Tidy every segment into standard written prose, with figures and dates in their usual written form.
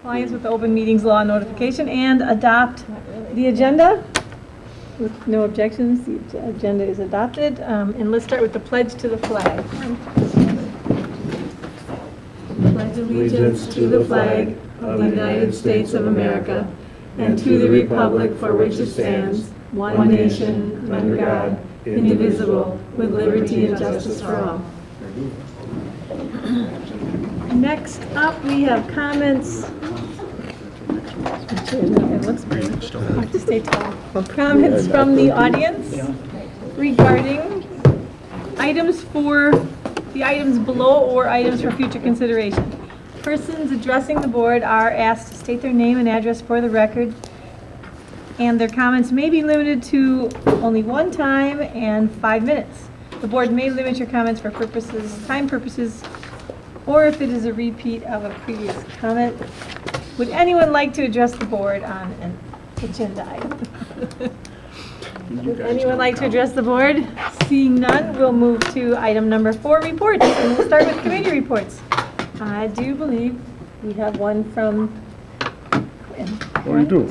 compliance with the open meetings law notification and adopt the agenda. With no objections, the agenda is adopted. And let's start with the pledge to the flag. Pledge allegiance to the flag of the United States of America and to the republic for which it stands, one nation, under God, indivisible, with liberty and justice for all. Next up, we have comments. It looks pretty. I have to stay tall. Comments from the audience regarding items below or items for future consideration. Persons addressing the board are asked to state their name and address for the record, and their comments may be limited to only one time and 5 minutes. The board may limit your comments for time purposes, or if it is a repeat of a previous comment. Would anyone like to address the board on an agenda item? Would anyone like to address the board? Seeing none, we'll move to item number 4, reports. And we'll start with committee reports. I do believe we have one from We do.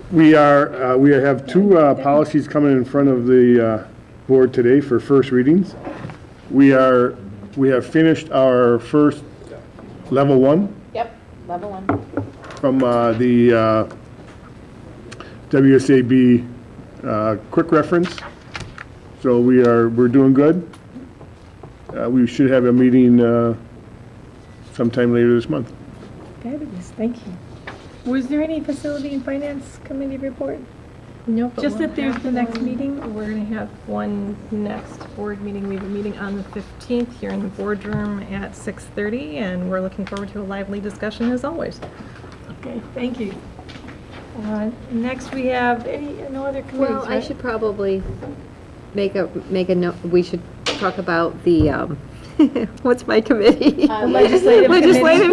We have 2 policies coming in front of the board today for first readings. We have finished our first level 1. Yep, level 1. From the WSAB quick reference. So we're doing good. We should have a meeting sometime later this month. Fabulous, thank you. Was there any facility and finance committee report? No, Just that there's the next meeting? We're going to have one next board meeting. We have a meeting on the 15th here in the boardroom at 6:30, and we're looking forward to a lively discussion as always. Okay, thank you. Next, we have no other committees, Well, I right? should probably make a note. We should talk about the what's my committee? Legislative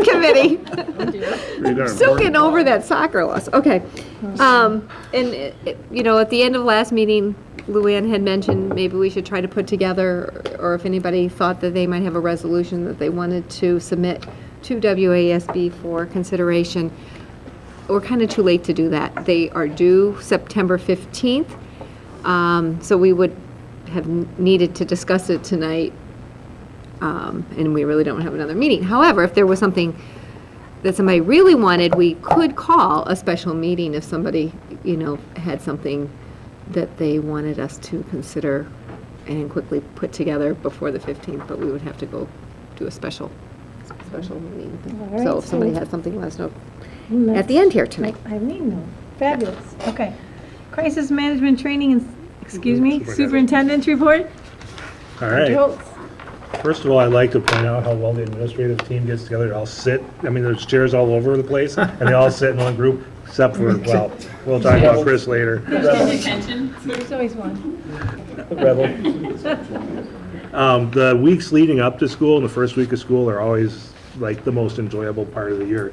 committee. Radar Still board. getting over that soccer loss. Okay. And at the end of last meeting, Luann had mentioned maybe we should try to put together, or if anybody thought that they might have a resolution that they wanted to submit to WASB for consideration. We're kind of too late to do that. They are due September 15th, so we would have needed to discuss it tonight, and we really don't have another meeting. However, if there was something that somebody really wanted, we could call a special meeting if somebody, had something that they wanted us to consider and quickly put together before the 15th, but we would have to go do a special meeting. All right, So if somebody so- has something, let us know at the end here tonight. Eileen, no. Fabulous, okay. Crisis management training and, superintendent's report? All Dr. right. Holtz. First of all, I'd like to point out how well the administrative team gets together. They all sit, there's chairs all over the place, and they all sit in one group, except for, we'll talk about Chris later. There's always one. Rebel. The weeks leading up to school and the first week of school are always like the most enjoyable part of the year.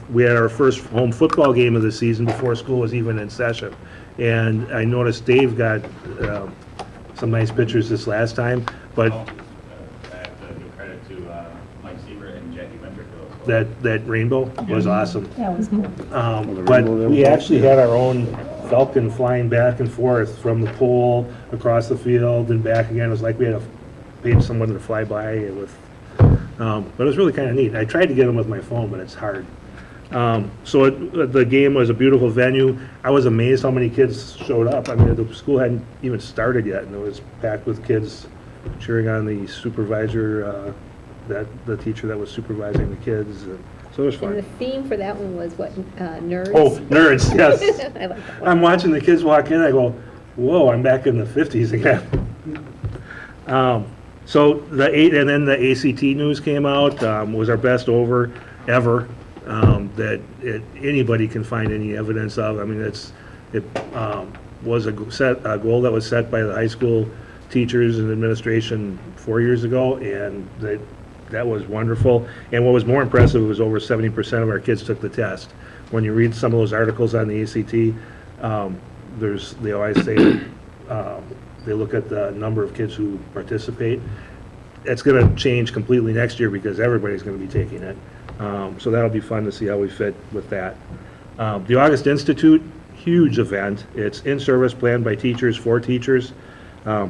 We had our first home football game of the season before school was even in session. And I noticed Dave got some nice pictures this last time, but I have to give credit to Mike Siebert and Jackie Winter for those. that rainbow was awesome. That was cool. But we actually had our own Falcon flying back and forth from the pole across the field and back again. It was like we had paid someone to fly by with, but it was really kind of neat. I tried to get them with my phone, but it's hard. So the game was a beautiful venue. I was amazed how many kids showed up. The school hadn't even started yet, and it was packed with kids cheering on the supervisor, the teacher that was supervising the kids. So it was And the fun. theme for that one was what, nerds? Oh, nerds, yes. I like that one. I'm watching the kids walk in, I go, whoa, I'm back in the 50s again. So and then the ACT news came out, was our best ever, that anybody can find any evidence of. It was a goal that was set by the high school teachers and administration 4 years ago, and that was wonderful. And what was more impressive was over 70% of our kids took the test. When you read some of those articles on the ACT, they always say they look at the number of kids who participate. it's going to change completely next year because everybody's going to be taking it. So that'll be fun to see how we fit with that. The August Institute, huge event. It's in-service, planned by teachers, for teachers.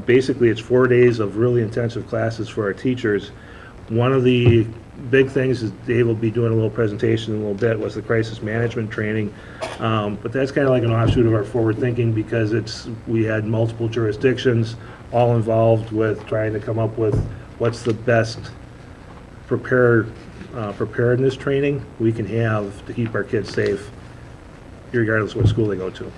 Basically, it's 4 days of really intensive classes for our teachers. One of the big things is Dave will be doing a little presentation in a little bit, was the crisis management training. But that's kind of like an offshoot of our forward thinking because we had multiple jurisdictions all involved with trying to come up with what's the best preparedness training we can have to keep our kids safe, regardless of what school they go to.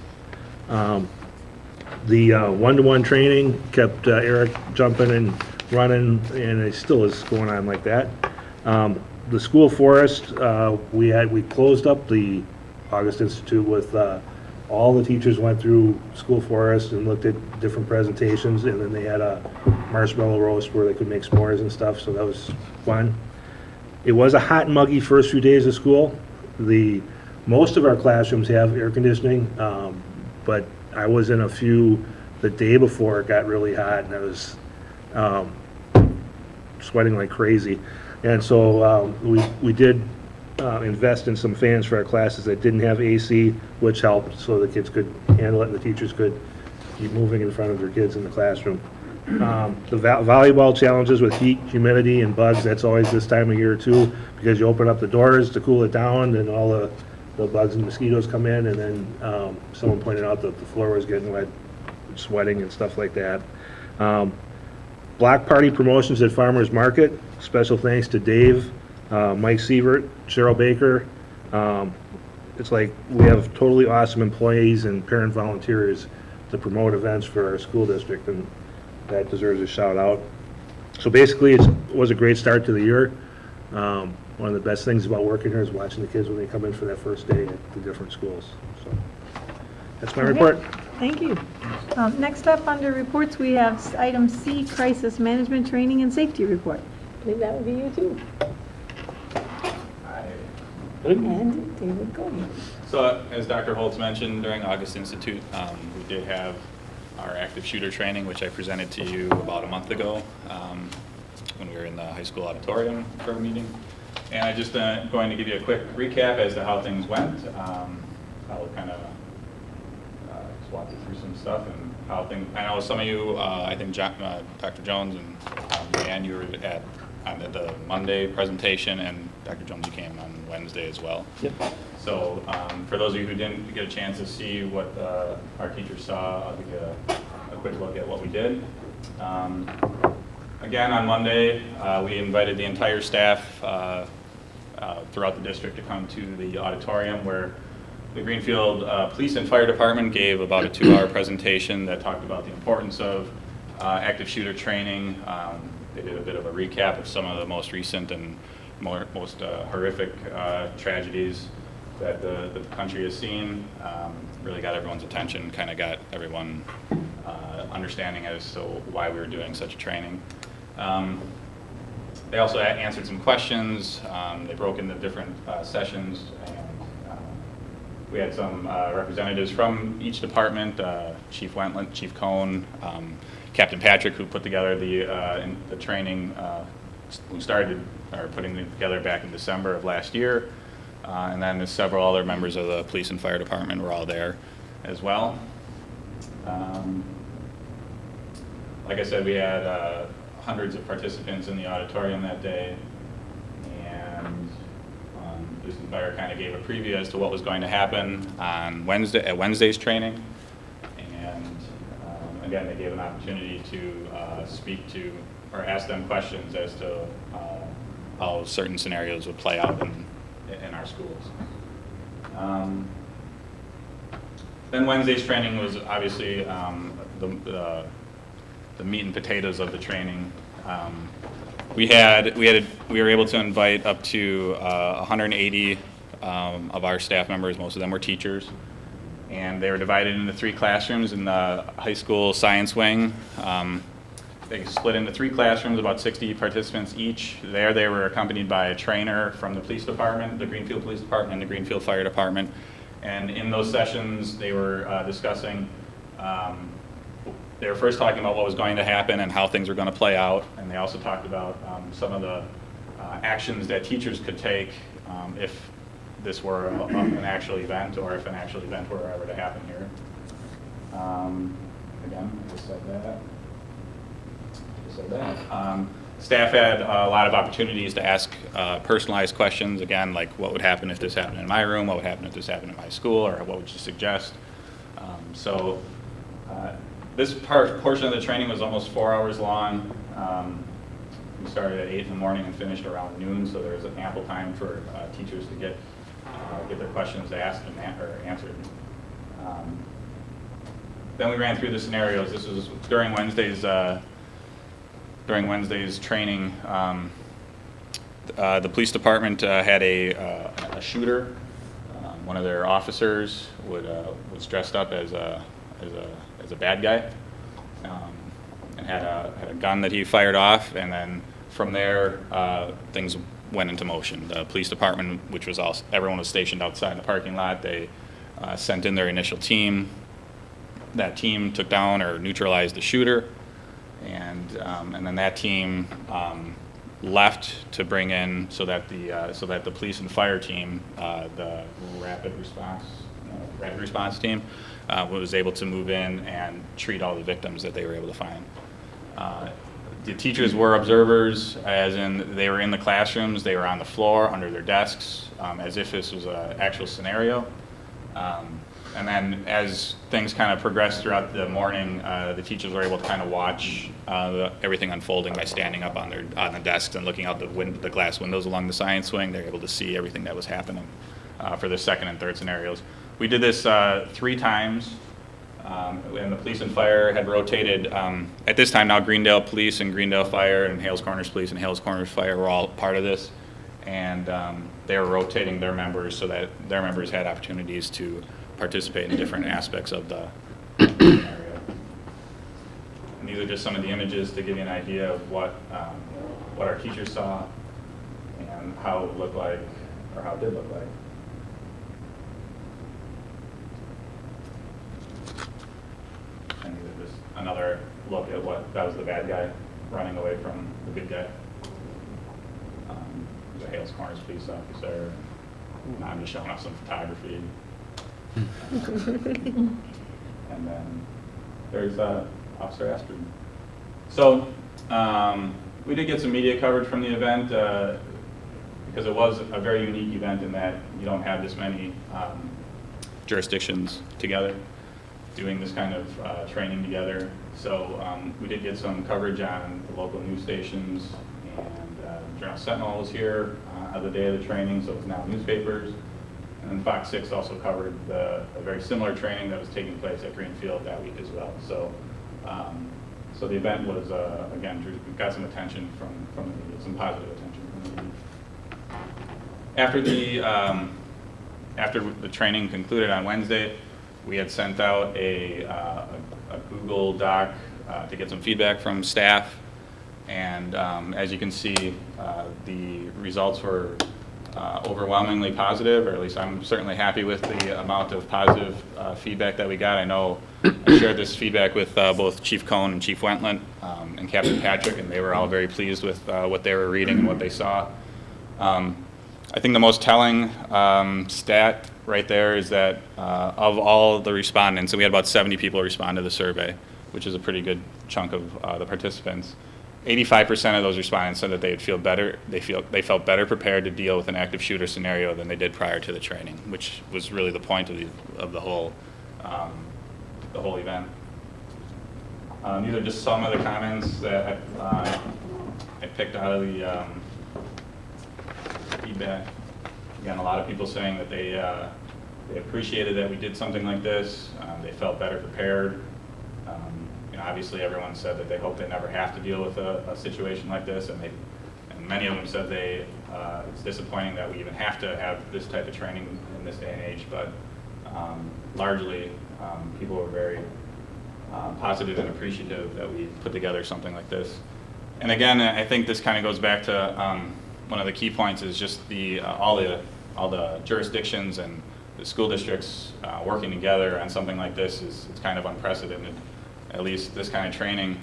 The one-to-one training kept Eric jumping and running, and it still is going on like that. The school forest, we closed up the August Institute with all the teachers went through school forest and looked at different presentations, and then they had a marshmallow roast where they could make s'mores and stuff, so that was fun. It was a hot and muggy first few days of school. Most of our classrooms have air conditioning, but I was in a few the day before it got really hot, and I was sweating like crazy. And so we did invest in some fans for our classes that didn't have AC, which helped so the kids could handle it and the teachers could keep moving in front of their kids in the classroom. The volleyball challenges with heat, humidity, and bugs, that's always this time of year too, because you open up the doors to cool it down and all the bugs and mosquitoes come in, and then someone pointed out that the floor was getting wet, sweating and stuff like that. Block party promotions at Farmers Market, special thanks to Dave, Mike Sievert, Cheryl Baker. It's like we have totally awesome employees and parent volunteers to promote events for our school district, and that deserves a shout out. So basically it was a great start to the year. One of the best things about working here is watching the kids when they come in for that first day at the different schools. So that's my report. Thank you. Next up under reports, we have item C, Crisis Management Training and Safety Report. I believe that would be you too. And David Goldman. So as Dr. Holtz mentioned, during August Institute, we did have our active shooter training, which I presented to you about a month ago when we were in the high school auditorium for a meeting. And I'm just going to give you a quick recap as to how things went. I'll kind of just walk you through some stuff and how things, I know some of you, I think Dr. Jones and Leanne, you were at the Monday presentation, and Dr. Jones, you came on Wednesday as well. Yep. So for those of you who didn't get a chance to see what our teachers saw, I'll give you a quick look at what we did. Again, on Monday, we invited the entire staff throughout the district to come to the auditorium where the Greenfield Police and Fire Department gave about a 2-hour presentation that talked about the importance of active shooter training. They did a bit of a recap of some of the most recent and most horrific tragedies that the country has seen. Really got everyone's attention, kind of got everyone understanding as to why we were doing such a training. They also answered some questions. They broke into different sessions, and we had some representatives from each department, Chief Wentland, Chief Cohn, Captain Patrick, who put together the training, who started putting it together back in December of last year. And then there's several other members of the police and fire department were all there as well. Like I said, we had hundreds of participants in the auditorium that day, and police and fire kind of gave a preview as to what was going to happen on Wednesday's training. And again, they gave an opportunity to speak to or ask them questions as to how certain scenarios would play out in our schools. Then Wednesday's training was obviously the meat and potatoes of the training. We were able to invite up to 180 of our staff members. Most of them were teachers, and they were divided into 3 classrooms in the high school science wing. They split into 3 classrooms, about 60 participants each. There they were accompanied by a trainer from the police department, the Greenfield Police Department, and the Greenfield Fire Department. And in those sessions, they were discussing they were first talking about what was going to happen and how things were going to play out, and they also talked about some of the actions that teachers could take if this were an actual event, or if an actual event were ever to happen here. Again, I just said that. Staff had a lot of opportunities to ask personalized questions, again, like what would happen if this happened in my room, what would happen if this happened in my school, or what would you suggest? This portion of the training was almost 4 hours long. We started at 8 in the morning and finished around noon, so there was ample time for teachers to get their questions asked and answered. Then we ran through the scenarios. This was during Wednesday's training. The police department had a shooter. One of their officers was dressed up as a bad guy, and had a gun that he fired off, and then from there things went into motion. The police department, which was everyone was stationed outside in the parking lot, they sent in their initial team. That team took down or neutralized the shooter, and then that team left to bring in so that the police and fire team, the rapid response team, was able to move in and treat all the victims that they were able to find. The teachers were observers, as in they were in the classrooms, they were on the floor under their desks, as if this was an actual scenario. And then as things kind of progressed throughout the morning, the teachers were able to kind of watch everything unfolding by standing up on the desks and looking out the glass windows along the science wing. They were able to see everything that was happening for the second and third scenarios. We did this 3 times, and the police and fire had rotated. At this time now, Greendale Police and Greendale Fire and Hales Corners Police and Hales Corners Fire were all part of this, and they were rotating their members so that their members had opportunities to participate in different aspects of the area. And these are just some of the images to give you an idea of what our teachers saw and how it looked like, or how it did look like. And these are just another look at that was the bad guy running away from the good guy. The Hales Corners police officer. Now I'm just showing off some photography. And then there's Officer Astrid. So we did get some media coverage from the event because it was a very unique event in that you don't have this many jurisdictions together doing this kind of training together. So we did get some coverage on the local news stations, and Journal Sentinel was here on the day of the training, so it's now newspapers. And Fox 6 also covered a very similar training that was taking place at Greenfield that week as well. So, so the event was again, got some attention from the media, some positive attention from the media. After the training concluded on Wednesday, we had sent out a Google Doc to get some feedback from staff, and as you can see, the results were overwhelmingly positive, or at least I'm certainly happy with the amount of positive feedback that we got. I know I shared this feedback with both Chief Cohn and Chief Wentland and Captain Patrick, and they were all very pleased with what they were reading and what they saw. I think the most telling stat right there is that of all the respondents, and we had about 70 people respond to the survey, which is a pretty good chunk of the participants. 85% of those respondents said that they would feel better. They felt better prepared to deal with an active shooter scenario than they did prior to the training, which was really the point of the whole event. These are just some of the comments that I picked out of the feedback. Again, a lot of people saying that they appreciated that we did something like this. They felt better prepared. Obviously, everyone said that they hope they never have to deal with a situation like this, and many of them said it's disappointing that we even have to have this type of training in this day and age. But largely, people were very positive and appreciative that we put together something like this. And again, I think this kind of goes back to one of the key points is just all the jurisdictions and the school districts working together on something like this it's kind of unprecedented. at least this kind of training.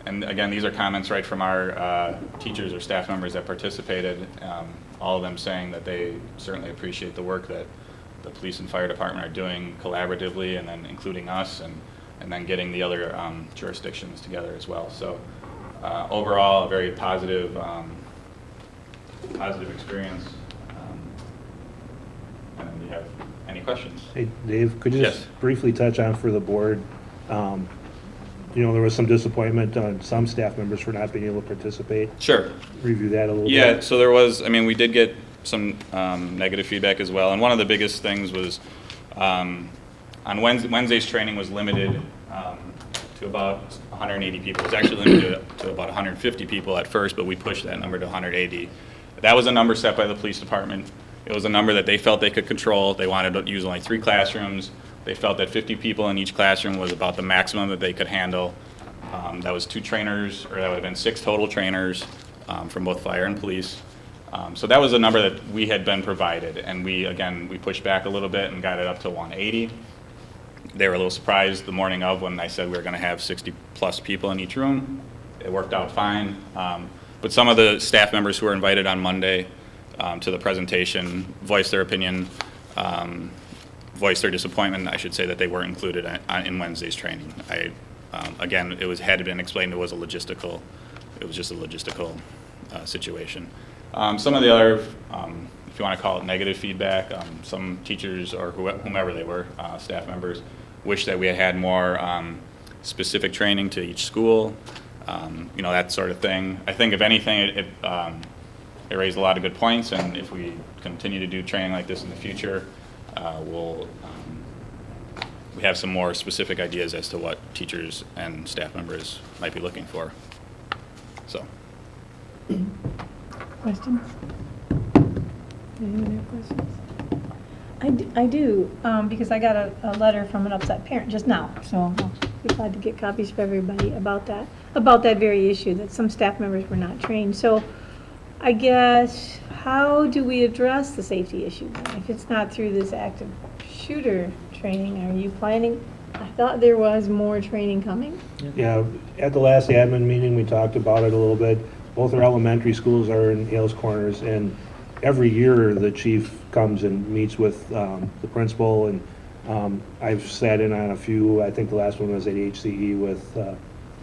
And again, these are comments right from our teachers or staff members that participated, all of them saying that they certainly appreciate the work that the police and fire department are doing collaboratively, and then including us, and then getting the other jurisdictions together as well. So overall, a very positive experience. And do you have any questions? Hey, Dave, could you Yes. just briefly touch on for the board, there was some disappointment on some staff members for not being able to participate. Sure. Review that a little bit. Yeah, so there was, we did get some negative feedback as well. And one of the biggest things was on Wednesday's training was limited to about 180 people. It was actually limited to about 150 people at first, but we pushed that number to 180. That was a number set by the police department. It was a number that they felt they could control. They wanted to use only 3 classrooms. They felt that 50 people in each classroom was about the maximum that they could handle. That was 2 trainers, or that would have been 6 total trainers from both fire and police. So that was a number that we had been provided, and we pushed back a little bit and got it up to 180. They were a little surprised the morning of when I said we were going to have 60 plus people in each room. It worked out fine. But some of the staff members who were invited on Monday to the presentation voiced their opinion, voiced their disappointment, I should say, that they weren't included in Wednesday's training. Again, had been explained it was just a logistical situation. Some of the other, if you want to call it negative feedback, some teachers or whomever they were, staff members, wish that we had more specific training to each school, that sort of thing. I think if anything, it raised a lot of good points, and if we continue to do training like this in the future, we have some more specific ideas as to what teachers and staff members might be looking for. So. Questions? Anyone have questions? I do, because I got a letter from an upset parent just now, so I'll be glad to get copies for everybody about that very issue, that some staff members were not trained. So I guess, how do we address the safety issue then? If it's not through this active shooter training, are you planning? I thought there was more training coming. Yeah, at the last admin meeting, we talked about it a little bit. Both our elementary schools are in Hales Corners, and every year the chief comes and meets with the principal, and I've sat in on a few. I think the last one was at HCE with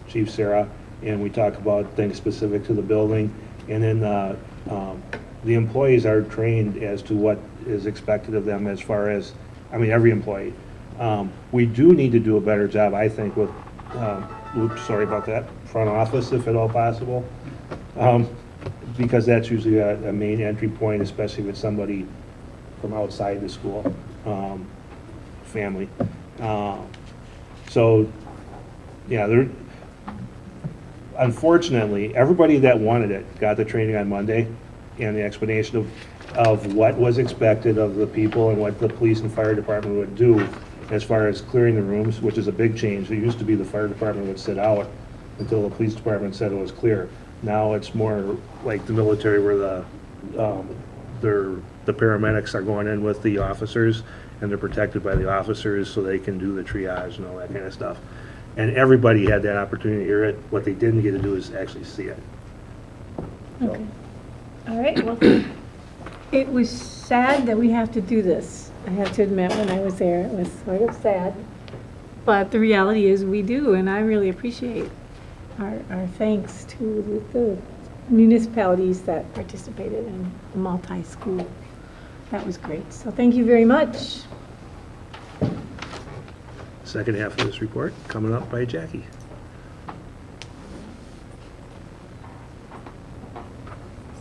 Chief Sarah, and we talk about things specific to the building. And then the employees are trained as to what is expected of them as far as, every employee. We do need to do a better job, I think, with, sorry about that, front office, if at all possible. Because that's usually a main entry point, especially with somebody from outside the school, family. So, yeah, unfortunately, everybody that wanted it got the training on Monday, and the explanation of what was expected of the people and what the police and fire department would do as far as clearing the rooms, which is a big change. It used to be the fire department would sit out until the police department said it was clear. Now it's more like the military, where the paramedics are going in with the officers, and they're protected by the officers so they can do the triage and all that kind of stuff. And everybody had that opportunity to hear it. What they didn't get to do is actually see it. Okay. All right, well, it was sad that we have to do this. I have to admit, when I was there, it was sort of sad. But the reality is we do, and I really appreciate our thanks to the municipalities that participated in the multi-school. That was great. So thank you very much. Second half of this report coming up by Jackie.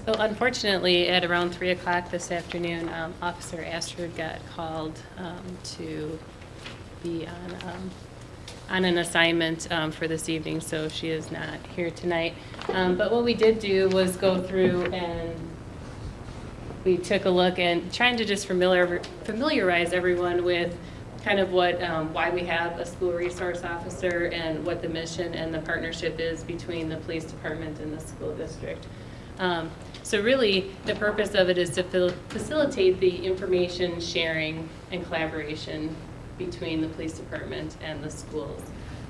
So unfortunately, at around 3 o'clock this afternoon, Officer Astrid got called to be on an assignment for this evening, so she is not here tonight. But what we did do was go through and we took a look and trying to just familiarize everyone with kind of what, why we have a school resource officer and what the mission and the partnership is between the police department and the school district. So really, the purpose of it is to facilitate the information sharing and collaboration between the police department and the schools.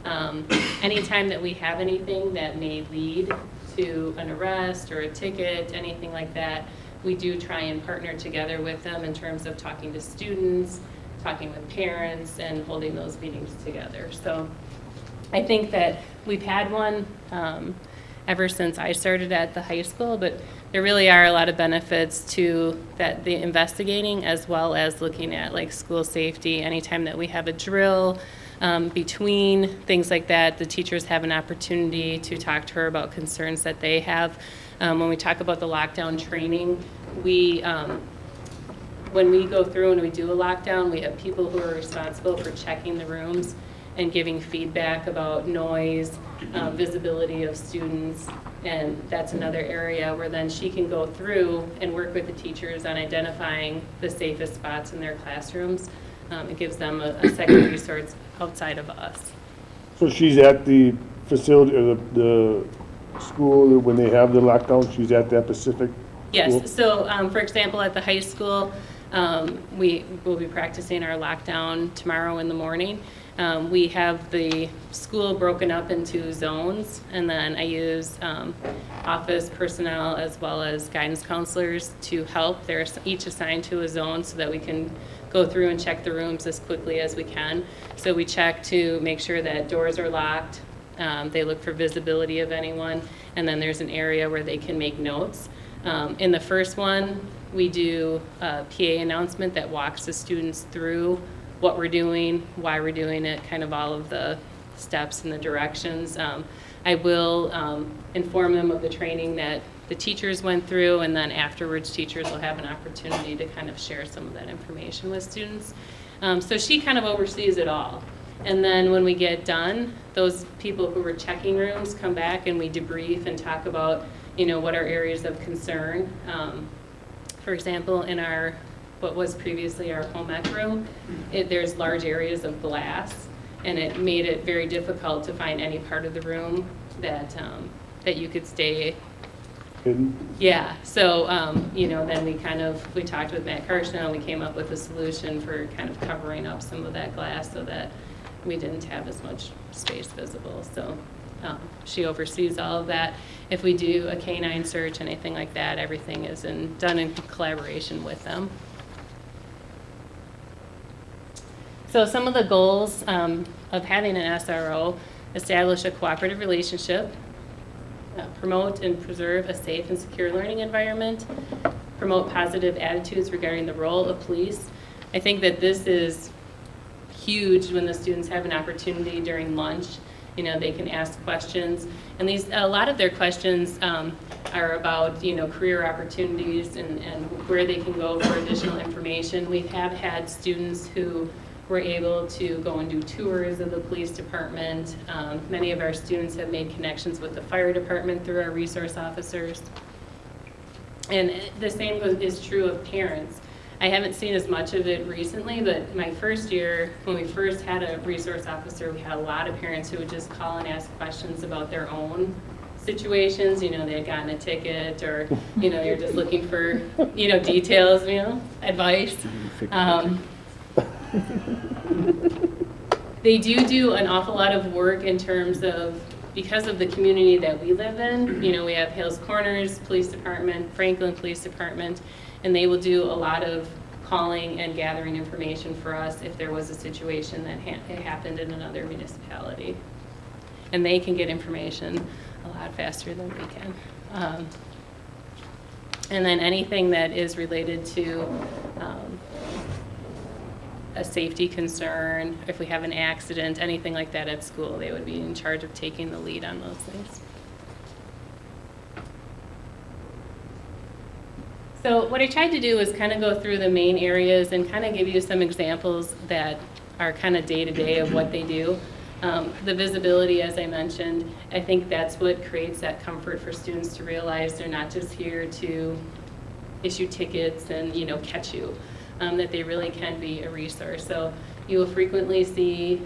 Anytime that we have anything that may lead to an arrest or a ticket, anything like that, we do try and partner together with them in terms of talking to students, talking with parents, and holding those meetings together. So I think that we've had one ever since I started at the high school, but there really are a lot of benefits to that, the investigating, as well as looking at like school safety. Anytime that we have a drill, between things like that, the teachers have an opportunity to talk to her about concerns that they have. When we talk about the lockdown training, when we go through and we do a lockdown, we have people who are responsible for checking the rooms and giving feedback about noise, visibility of students, and that's another area where then she can go through and work with the teachers on identifying the safest spots in their classrooms. It gives them a second resource outside of us. So she's at the facility, or the school, when they have the lockdown, she's at that Pacific school? Yes, so for example, at the high school, we will be practicing our lockdown tomorrow in the morning. We have the school broken up into zones, and then I use office personnel as well as guidance counselors to help. They're each assigned to a zone so that we can go through and check the rooms as quickly as we can. So we check to make sure that doors are locked. They look for visibility of anyone, and then there's an area where they can make notes. In the first one, we do a PA announcement that walks the students through what we're doing, why we're doing it, kind of all of the steps and the directions. I will inform them of the training that the teachers went through, and then afterwards teachers will have an opportunity to kind of share some of that information with students. So she kind of oversees it all. And then when we get done, those people who were checking rooms come back and we debrief and talk about, you know, what are areas of concern. For example, in our, what was previously our home ec room, there's large areas of glass, and it made it very difficult to find any part of the room that that you could stay Hidden? Yeah, so, you know, then we talked with Matt Karshner, and we came up with a solution for kind of covering up some of that glass so that we didn't have as much space visible. So she oversees all of that. If we do a canine search, anything like that, everything is done in collaboration with them. So some of the goals of having an SRO: establish a cooperative relationship, promote and preserve a safe and secure learning environment, promote positive attitudes regarding the role of police. I think that this is huge when the students have an opportunity during lunch. You know, they can ask questions, and a lot of their questions are about, you know, career opportunities and where they can go for additional information. We have had students who were able to go and do tours of the police department. Many of our students have made connections with the fire department through our resource officers. And the same is true of parents. I haven't seen as much of it recently, but my first year, when we first had a resource officer, we had a lot of parents who would just call and ask questions about their own situations. You know, they had gotten a ticket, or, you know, you're just looking for, you know, details, you know, advice. They do an awful lot of work in terms of, because of the community that we live in. You know, we have Hales Corners Police Department, Franklin Police Department, and they will do a lot of calling and gathering information for us if there was a situation that happened in another municipality. And they can get information a lot faster than we can. And then anything that is related to a safety concern, if we have an accident, anything like that at school, they would be in charge of taking the lead on those things. So what I tried to do was kind of go through the main areas and kind of give you some examples that are kind of day-to-day of what they do. The visibility, as I mentioned, I think that's what creates that comfort for students to realize they're not just here to issue tickets and, you know, catch you, that they really can be a resource. So you will frequently see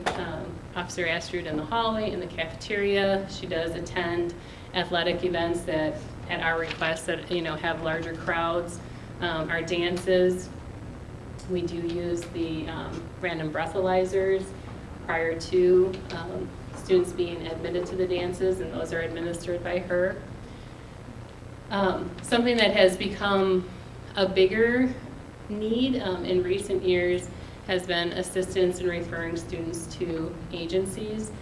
Officer Astrud in the hallway, in the cafeteria. She does attend athletic events that, at our request, that, you know, have larger crowds. Our dances, we do use the random breathalyzers prior to students being admitted to the dances, and those are administered by her. Something that has become a bigger need in recent years has been assistance in referring students to agencies.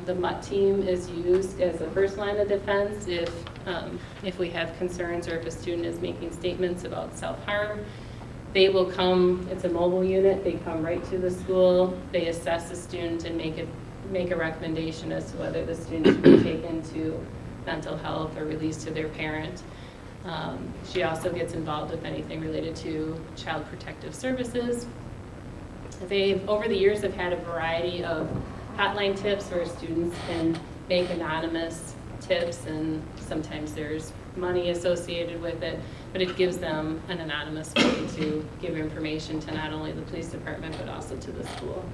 The MUT team is used as a first line of defense if we have concerns or if a student is making statements about self-harm. They will come, it's a mobile unit, they come right to the school, they assess the student and make a recommendation as to whether the student should be taken to mental health or released to their parent. She also gets involved with anything related to child protective services. They've, over the years, have had a variety of hotline tips where students can make anonymous tips, and sometimes there's money associated with it, but it gives them an anonymous way to give information to not only the police department, but also to the school.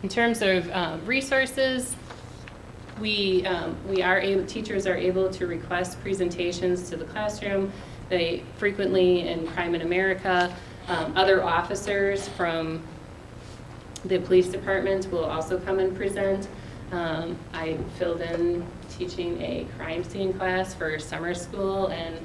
In terms of resources, teachers are able to request presentations to the classroom. They frequently, in Crime in America, other officers from the police department will also come and present. I filled in teaching a crime scene class for summer school and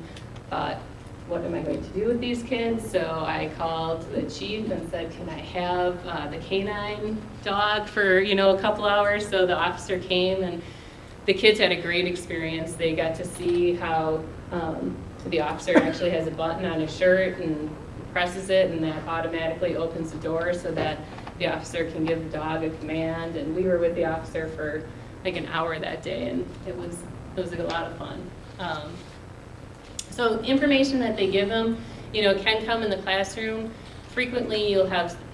thought, what am I going to do with these kids? So I called the chief and said, can I have the canine dog for, a couple hours? So the officer came, and the kids had a great experience. They got to see how the officer actually has a button on his shirt and presses it, and that automatically opens the door so that the officer can give the dog a command. And we were with the officer for like an hour that day, and it was a lot of fun. So information that they give them, can come in the classroom. Frequently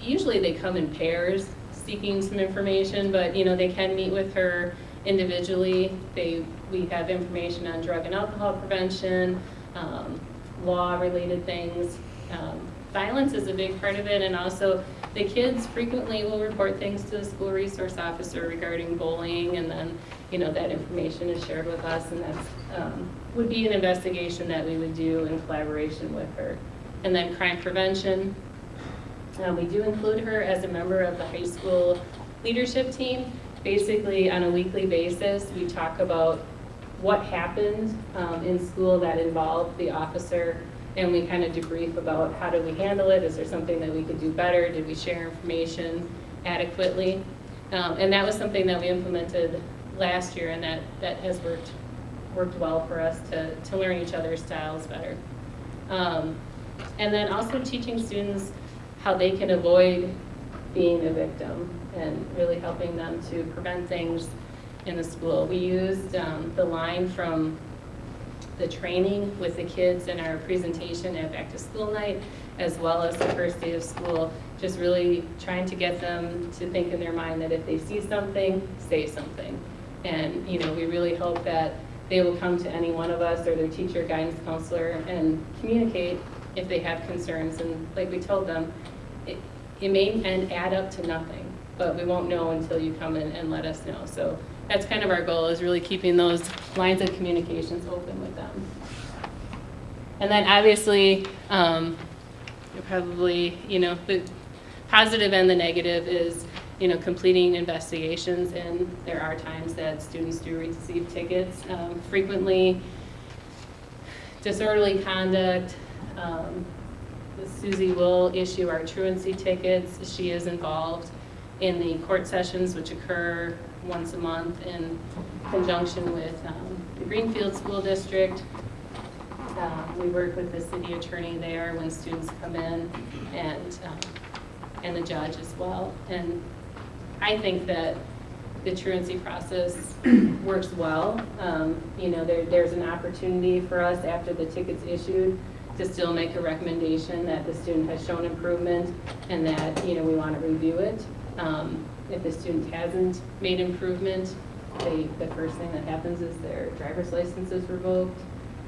usually they come in pairs seeking some information, but they can meet with her individually. We have information on drug and alcohol prevention, law-related things. Violence is a big part of it, and also the kids frequently will report things to the school resource officer regarding bullying, and then that information is shared with us, and that's would be an investigation that we would do in collaboration with her. And then crime prevention. We do include her as a member of the high school leadership team. Basically, on a weekly basis, we talk about what happened in school that involved the officer, and we kind of debrief about how did we handle it, is there something that we could do better, did we share information adequately, and that was something that we implemented last year, and that has worked well for us to learn each other's styles better. And then also teaching students how they can avoid being a victim and really helping them to prevent things in the school. We used the line from the training with the kids in our presentation at Back to School Night, as well as the first day of school, just really trying to get them to think in their mind that if they see something, say something. And we really hope that they will come to any one of us or their teacher, guidance counselor, and communicate if they have concerns. And like we told them, it may add up to nothing, but we won't know until you come in and let us know. So that's kind of our goal, is really keeping those lines of communications open with them. And then obviously, probably, the positive and the negative is, completing investigations, and there are times that students do receive tickets. Frequently, disorderly conduct. Susie will issue our truancy tickets. She is involved in the court sessions, which occur once a month in conjunction with the Greenfield School District. We work with the city attorney there when students come in, and the judge as well. And I think that the truancy process works well. There's an opportunity for us after the ticket's issued to still make a recommendation that the student has shown improvement and that, we want to review it. If the student hasn't made improvement, the first thing that happens is their driver's license is revoked.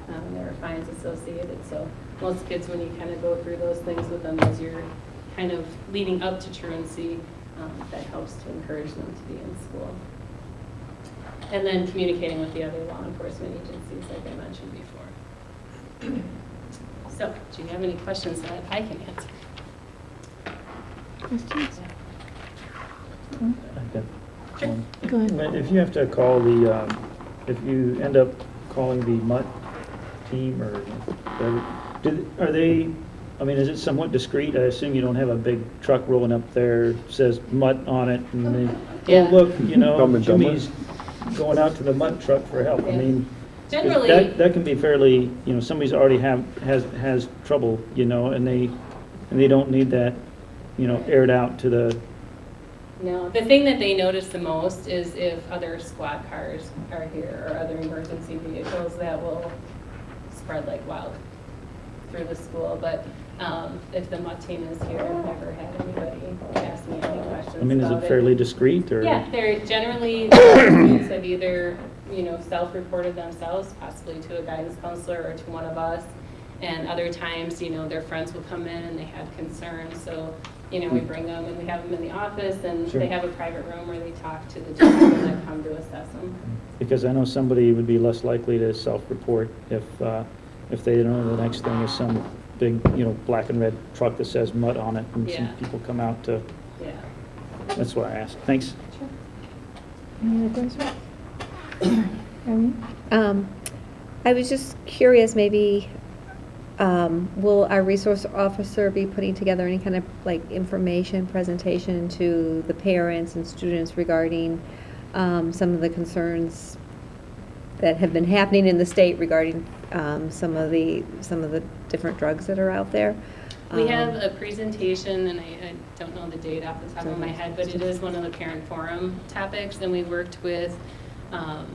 There are fines associated. So most kids, when you kind of go through those things with them as you're kind of leading up to truancy, that helps to encourage them to be in school. And then communicating with the other law enforcement agencies, like I mentioned before. So, do you have any questions that I can answer? Questions? I've got one. Go ahead. If you have to call the, if you end up calling the MUT team or whatever, are they, I mean, is it somewhat discreet? I assume you don't have a big truck rolling up there, says MUT on it, and they, Yeah. oh, look, you know, Dumb and Dumber. Jimmy's going out to the MUT truck for help. I Yeah. mean, Generally, that can be fairly, you know, somebody's already has trouble, you know, and they don't need that, you know, aired out to the, no, the thing that they notice the most is if other squad cars are here or other emergency vehicles, that will spread like wild through the school. But if the MUT team is here, I've never had anybody ask me any questions I mean, is about it fairly discreet or? Yeah, they're generally, students have either, you know, self-reported themselves, possibly to a guidance counselor or to one of us. And other times, you know, their friends will come in and they have concerns. So, you know, we bring them and we have them in the office and Sure. they have a private room where they talk to the children that come to assess them. Because I know somebody would be less likely to self-report if they know the next thing is some big, you know, black and red truck that says MUT on it and some Yeah. people come out to, Yeah. that's why I asked. Thanks. Any other questions? Irene? I was just curious, maybe, will our resource officer be putting together any kind of like information presentation to the parents and students regarding some of the concerns that have been happening in the state regarding some of the different drugs that are out there? We have a presentation, and I don't know the date off the top of my head, but it is one of the parent forum topics, and we worked with a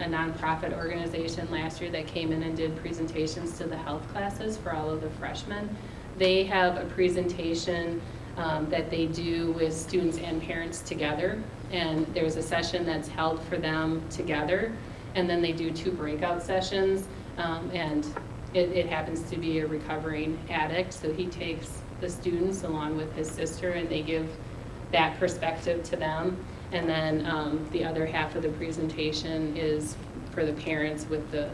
nonprofit organization last year that came in and did presentations to the health classes for all of the freshmen. They have a presentation that they do with students and parents together, and there's a session that's held for them together, and then they do 2 breakout sessions, and it happens to be a recovering addict, so he takes the students along with his sister and they give that perspective to them. And then the other half of the presentation is for the parents with the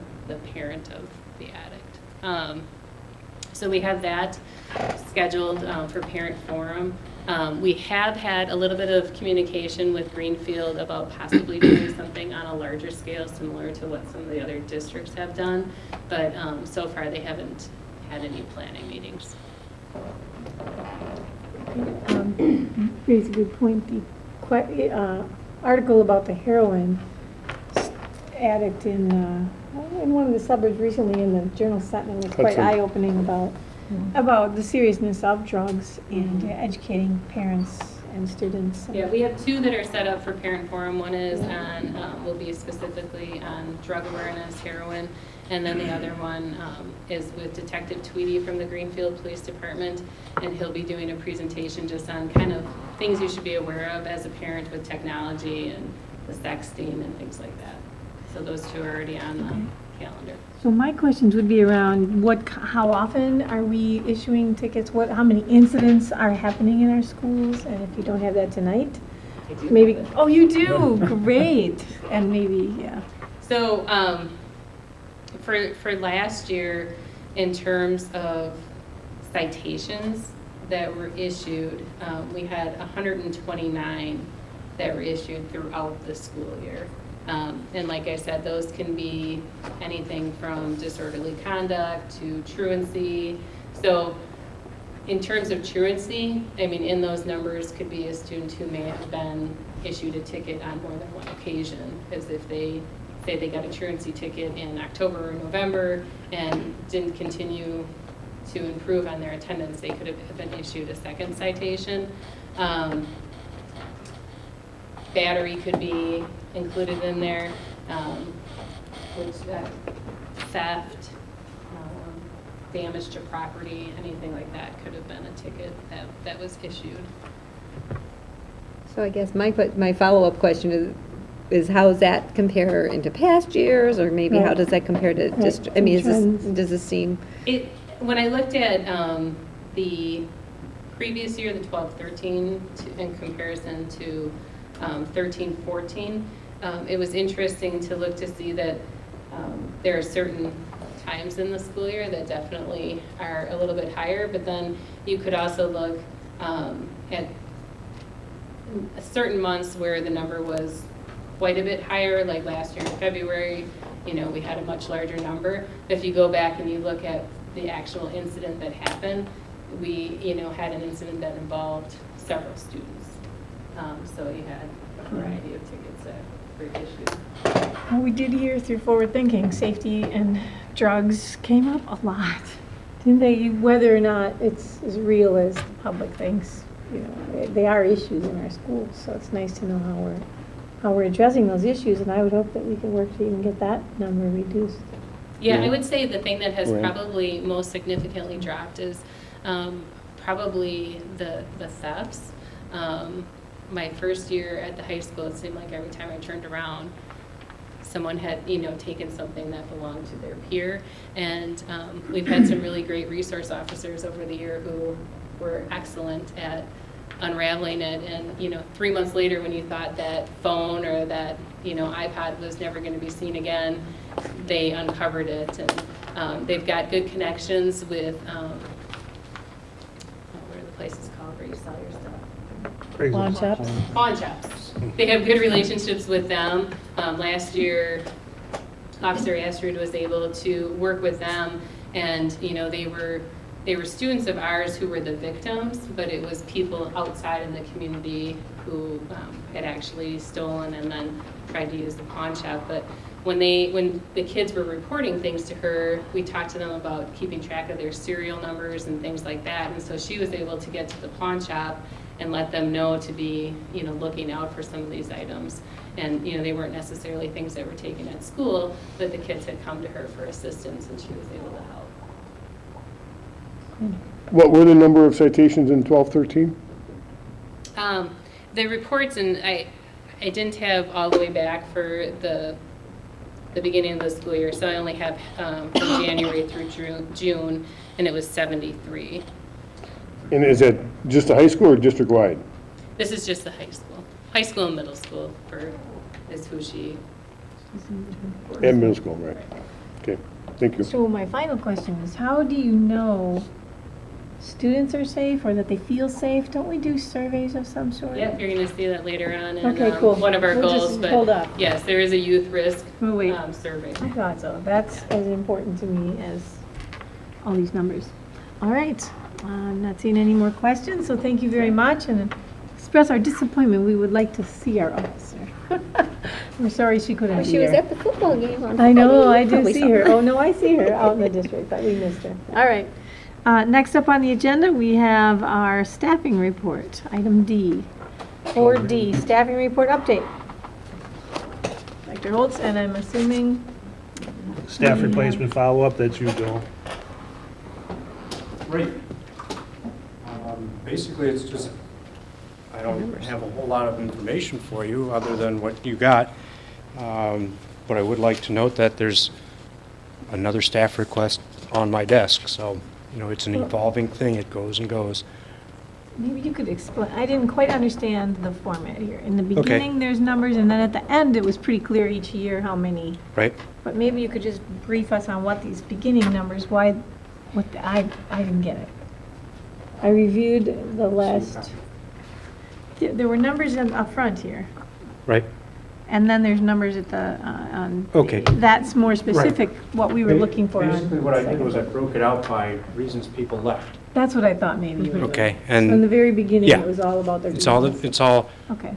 parent of the addict. So we have that scheduled for parent forum. We have had a little bit of communication with Greenfield about possibly doing something on a larger scale similar to what some of the other districts have done, but so far they haven't had any planning meetings. Raise a good point. The article about the heroin addict in one of the suburbs recently in the Journal Sentinel was quite Hudson. eye-opening about the seriousness of drugs and educating parents and students. Yeah, we have 2 that are set up for parent forum. One is on, will be specifically on drug awareness, heroin, and then the other one is with Detective Tweedy from the Greenfield Police Department, and he'll be doing a presentation just on kind of things you should be aware of as a parent with technology and the sexting and things like that. So those 2 are already on the calendar. So my questions would be around how often are we issuing tickets? How many incidents are happening in our schools? And if you don't have that tonight, maybe, oh, you do, great. And maybe, yeah. So for last year, in terms of citations that were issued, we had 129 that were issued throughout the school year. And like I said, those can be anything from disorderly conduct to truancy. So in terms of truancy, I mean, in those numbers could be a student who may have been issued a ticket on more than one occasion, because if they say they got a truancy ticket in October or November and didn't continue to improve on their attendance, they could have been issued a second citation. Battery could be included in there, which theft, damage to property, anything like that could have been a ticket that was issued. So I guess my follow-up question is how does that compare into past years, or maybe how Right. does that compare to Right. just, I mean, Trends. does this seem? When I looked at the previous year, the 12-13, in comparison to 13-14, it was interesting to look to see that there are certain times in the school year that definitely are a little bit higher, but then you could also look at certain months where the number was quite a bit higher, like last year in February, we had a much larger number. If you go back and you look at the actual incident that happened, we, had an incident that involved several students. So you had a variety of tickets that were issued. Well, we did hear through forward thinking, safety and drugs came up a lot. Didn't they? Whether or not it's as real as the public thinks, they are issues in our schools. So it's nice to know how we're addressing those issues, and I would hope that we could work to even get that number reduced. Yeah, I would say the thing that has Right. probably most significantly dropped is probably the thefts. My first year at the high school, it seemed like every time I turned around, someone had, taken something that belonged to their peer. And we've had some really great resource officers over the year who were excellent at unraveling it. And, 3 months later, when you thought that phone or that, iPod was never going to be seen again, they uncovered it. And they've got good connections with, what are the places called where you sell your stuff? Pawn shops. Pawn shops. They have good relationships with them. Last year, Officer Astrid was able to work with them, and they were students of ours who were the victims, but it was people outside in the community who had actually stolen and then tried to use the pawn shop. But when the kids were reporting things to her, we talked to them about keeping track of their serial numbers and things like that, and so she was able to get to the pawn shop and let them know to be, looking out for some of these items. And, they weren't necessarily things that were taken at school, but the kids had come to her for assistance and she was able to help. What were the number of citations in 12-13? The reports, and I didn't have all the way back for the beginning of the school year, so I only have from January through June, and it was 73. And is that just a high school or district-wide? This is just the high school. High school and middle school is who she. And middle school, right. Okay, thank you. So my final question is, how do you know students are safe or that they feel safe? Don't we do surveys of some sort? Yep, you're going to see that later on in Okay, cool. one of our We'll goals. just But hold up. yes, there is a youth risk Oh, wait. survey. I thought so. That's as important to me as all these numbers. All right. I'm not seeing any more questions, so thank you very much, and express our disappointment. We would like to see our officer. We're sorry she couldn't be She was here. at the football game on I know, Friday. I do Probably see saw her. Oh, no, I see her out in the district, but we missed her. All right. Next up on the agenda, we have our staffing report, item D. 4D, staffing report update. Dr. Holtz, and I'm assuming, Staff replacement follow-up, that's you, Bill. Great. Basically, it's just, I don't have a whole lot of information for you other than what you got. But I would like to note that there's another staff request on my desk. So, it's an evolving thing. It goes and goes. maybe you could explain, I didn't quite understand the format here. In the beginning, there's numbers, and then at the end, it was pretty clear each year how many. Right? But maybe you could just brief us on what these beginning numbers, I didn't get it. I reviewed the last, there were numbers up front here, Right? and then there's numbers at the, on. Okay. That's more specific, what we were looking for on. Basically, what I did second. was I broke it out by reasons people left. That's what I thought maybe you were doing. Okay, From the and very beginning, yeah. it was all about their. it's all reasons. Okay,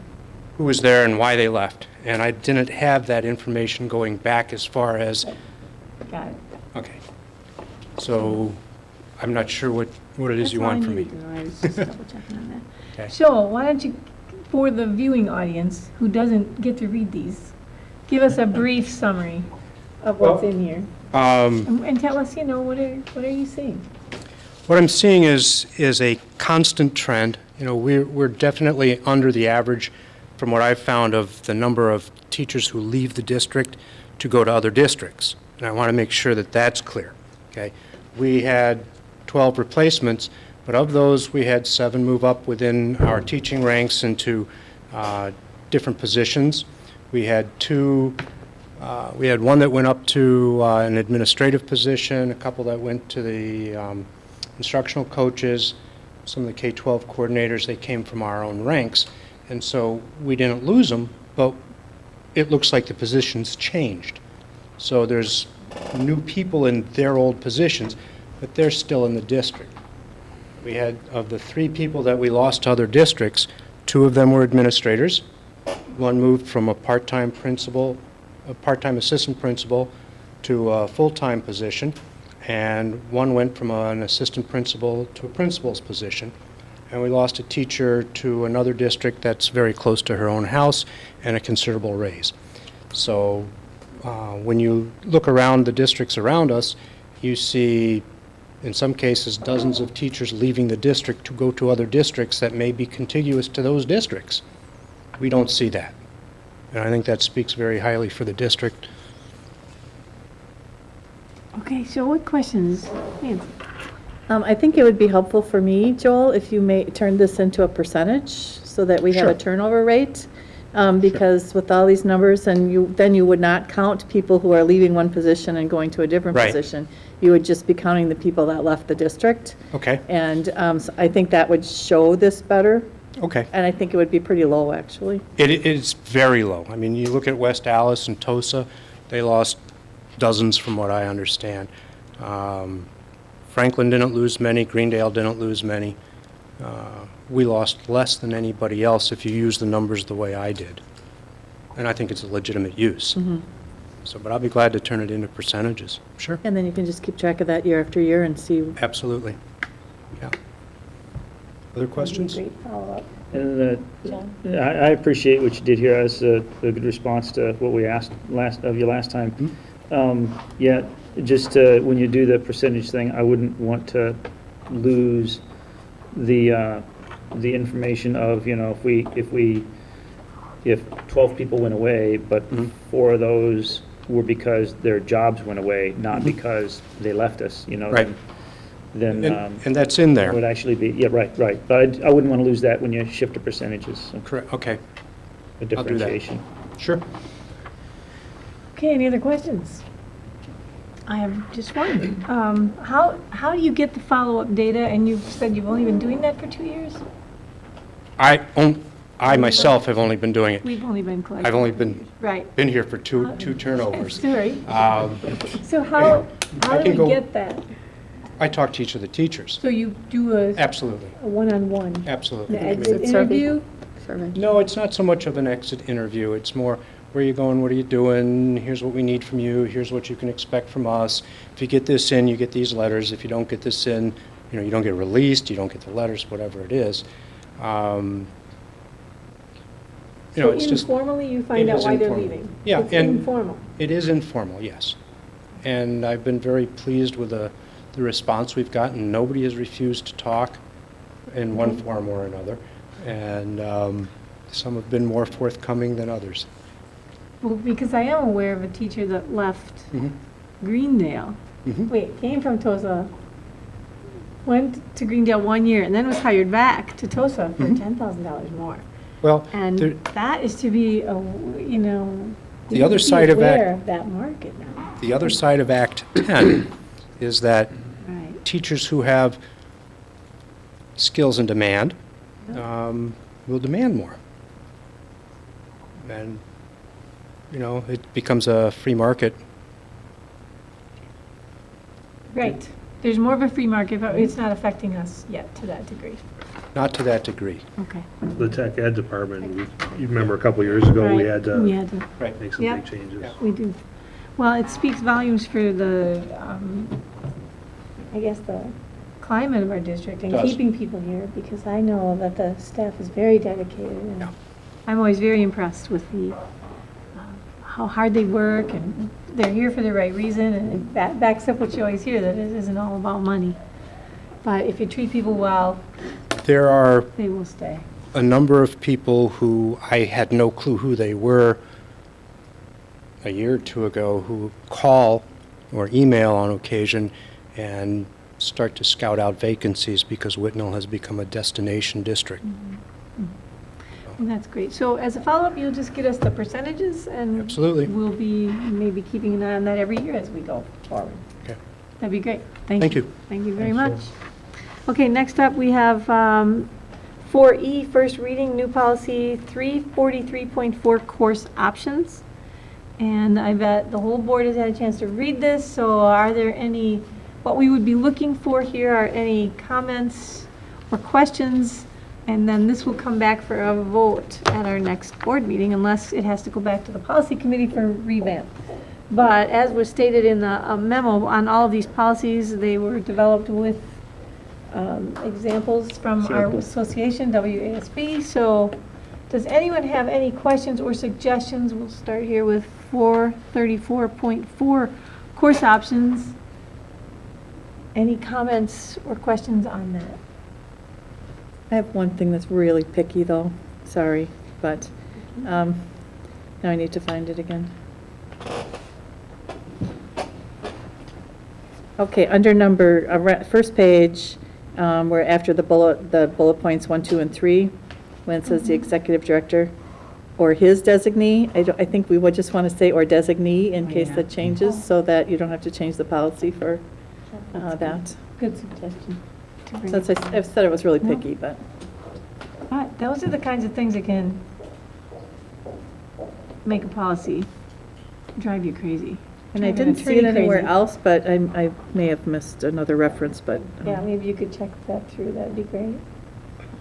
who was there and why they left. And I didn't have that information going back as far as, got it. okay. So I'm not sure what it is you want from me. That's all I needed to know. I was just double checking on that. Okay. So why don't you, for the viewing audience who doesn't get to read these, give us a brief summary of what's Well, in here. And tell us, what are you seeing? What I'm seeing is a constant trend. We're definitely under the average from what I've found of the number of teachers who leave the district to go to other districts. And I want to make sure that that's clear, okay? We had 12 replacements, but of those, we had 7 move up within our teaching ranks into different positions. We had 2, we had 1 that went up to an administrative position, a couple that went to the instructional coaches, some of the K-12 coordinators, they came from our own ranks. And so we didn't lose them, but it looks like the positions changed. So there's new people in their old positions, but they're still in the district. We had, of the 3 people that we lost to other districts, 2 of them were administrators. One moved from a part-time principal, a part-time assistant principal to a full-time position, and one went from an assistant principal to a principal's position. And we lost a teacher to another district that's very close to her own house and a considerable raise. So when you look around the districts around us, you see, in some cases, dozens of teachers leaving the district to go to other districts that may be contiguous to those districts. We don't see that. And I think that speaks very highly for the district. Okay, so what questions? Nancy? I think it would be helpful for me, Joel, if you may turn this into a percentage so that we have a Sure. turnover rate. Because with all these numbers, and then you would not count people who are leaving one position and going to a different Right. position. You would just be counting the people that left the district. Okay, And so I think that would show this better, okay. and I think it would be pretty low, actually. It is very low. I mean, you look at West Allis and Tosa, they lost dozens from what I understand. Franklin didn't lose many, Greendale didn't lose many. We lost less than anybody else if you use the numbers the way I did. And I think it's a legitimate use. So, but I'll be glad to turn it into percentages. Sure, And then you can just keep track of that year after year and see. absolutely. Yeah. Other questions? Great follow-up. And I appreciate what you did here as a good response to what we asked of you last time. Yeah, just when you do the percentage thing, I wouldn't want to lose the information of, you know, if 12 people went away, but 4 of those were because their jobs went away, not because they left us, you know. Right. Then And that's in it there. would actually be, yeah, right. But I wouldn't want to lose that when you shift to percentages, so Correct, okay, a I'll do that. differentiation. sure. Okay, any other questions? I have just one. How do you get the follow-up data? And you've said you've only been doing that for 2 years? I myself have only been doing it. We've only been collecting. I've only been Right. here for two turnovers. Sorry. So how I do can we go- get that? I talk to each of the teachers. So you do a Absolutely, one-on-one, absolutely. an I mean, exit survey. interview? Survey. no, it's not so much of an exit interview. It's more, where are you going, what are you doing, here's what we need from you, here's what you can expect from us. If you get this in, you get these letters. If you don't get this in, you know, you don't get released, you don't get the letters, whatever it is. You know, So it's just, informally, you find it out is why they're informal. leaving? Yeah, It's and- informal. it is informal, yes. And I've been very pleased with the response we've gotten. Nobody has refused to talk in one form or another. And some have been more forthcoming than others. Well, because I am aware of a teacher that left Greendale. Wait, came from Tosa, went to Greendale 1 year, and then was hired back to Tosa for $10,000 more. Well, And there- that is to be, you know, The you other have to be side of that- aware of that market now. the other side of Act 10 is that Right. teachers who have skills in demand will demand more. And, you know, it becomes a free market. Right. There's more of a free market, but it's not affecting us yet to that degree. Not to that degree. Okay. The tech ed department, you remember a couple years ago, we Right. had We to had to, Right. make some Yeah. big changes. we do. Well, it speaks volumes for the, I guess, the climate of our district and Does. keeping people here, because I know that the staff is very dedicated. And Yeah. I'm always very impressed with the, how hard they work, and they're here for the right reason, and it backs up what you always hear, that it isn't all about money. But if you treat people well, There are they will stay. a number of people who I had no clue who they were a year or two ago who call or email on occasion and start to scout out vacancies because Whitnall has become a destination district. And that's great. So as a follow-up, you'll just get us the percentages, and Absolutely. we'll be maybe keeping an eye on that every year as we go forward. Okay. That'd be great. Thank you. Thank you very much. Okay, next up, we have 4E, first reading, new policy 343.4, course options. And I bet the whole board has had a chance to read this, so are there any, what we would be looking for here are any comments or questions? And then this will come back for a vote at our next board meeting unless it has to go back to the policy committee for revamp. But as was stated in the memo on all of these policies, they were developed with examples from our association, WASB. So does anyone have any questions or suggestions? We'll start here with 434.4, course options. Any comments or questions on that? I have one thing that's really picky, though. Sorry, but now I need to find it again. Okay, under number, first page, where after the bullet points 1, 2, and 3, when it says the executive director or his designee, I think we would just want to say or designee in case that changes, so that you don't have to change the policy for that. Good suggestion. Since I've said it was really picky, but. But those are the kinds of things that can make a policy drive you crazy. And I Drive an didn't see it attorney anywhere crazy. else, but I may have missed another reference, but. Yeah, maybe you could check that through, that'd be great.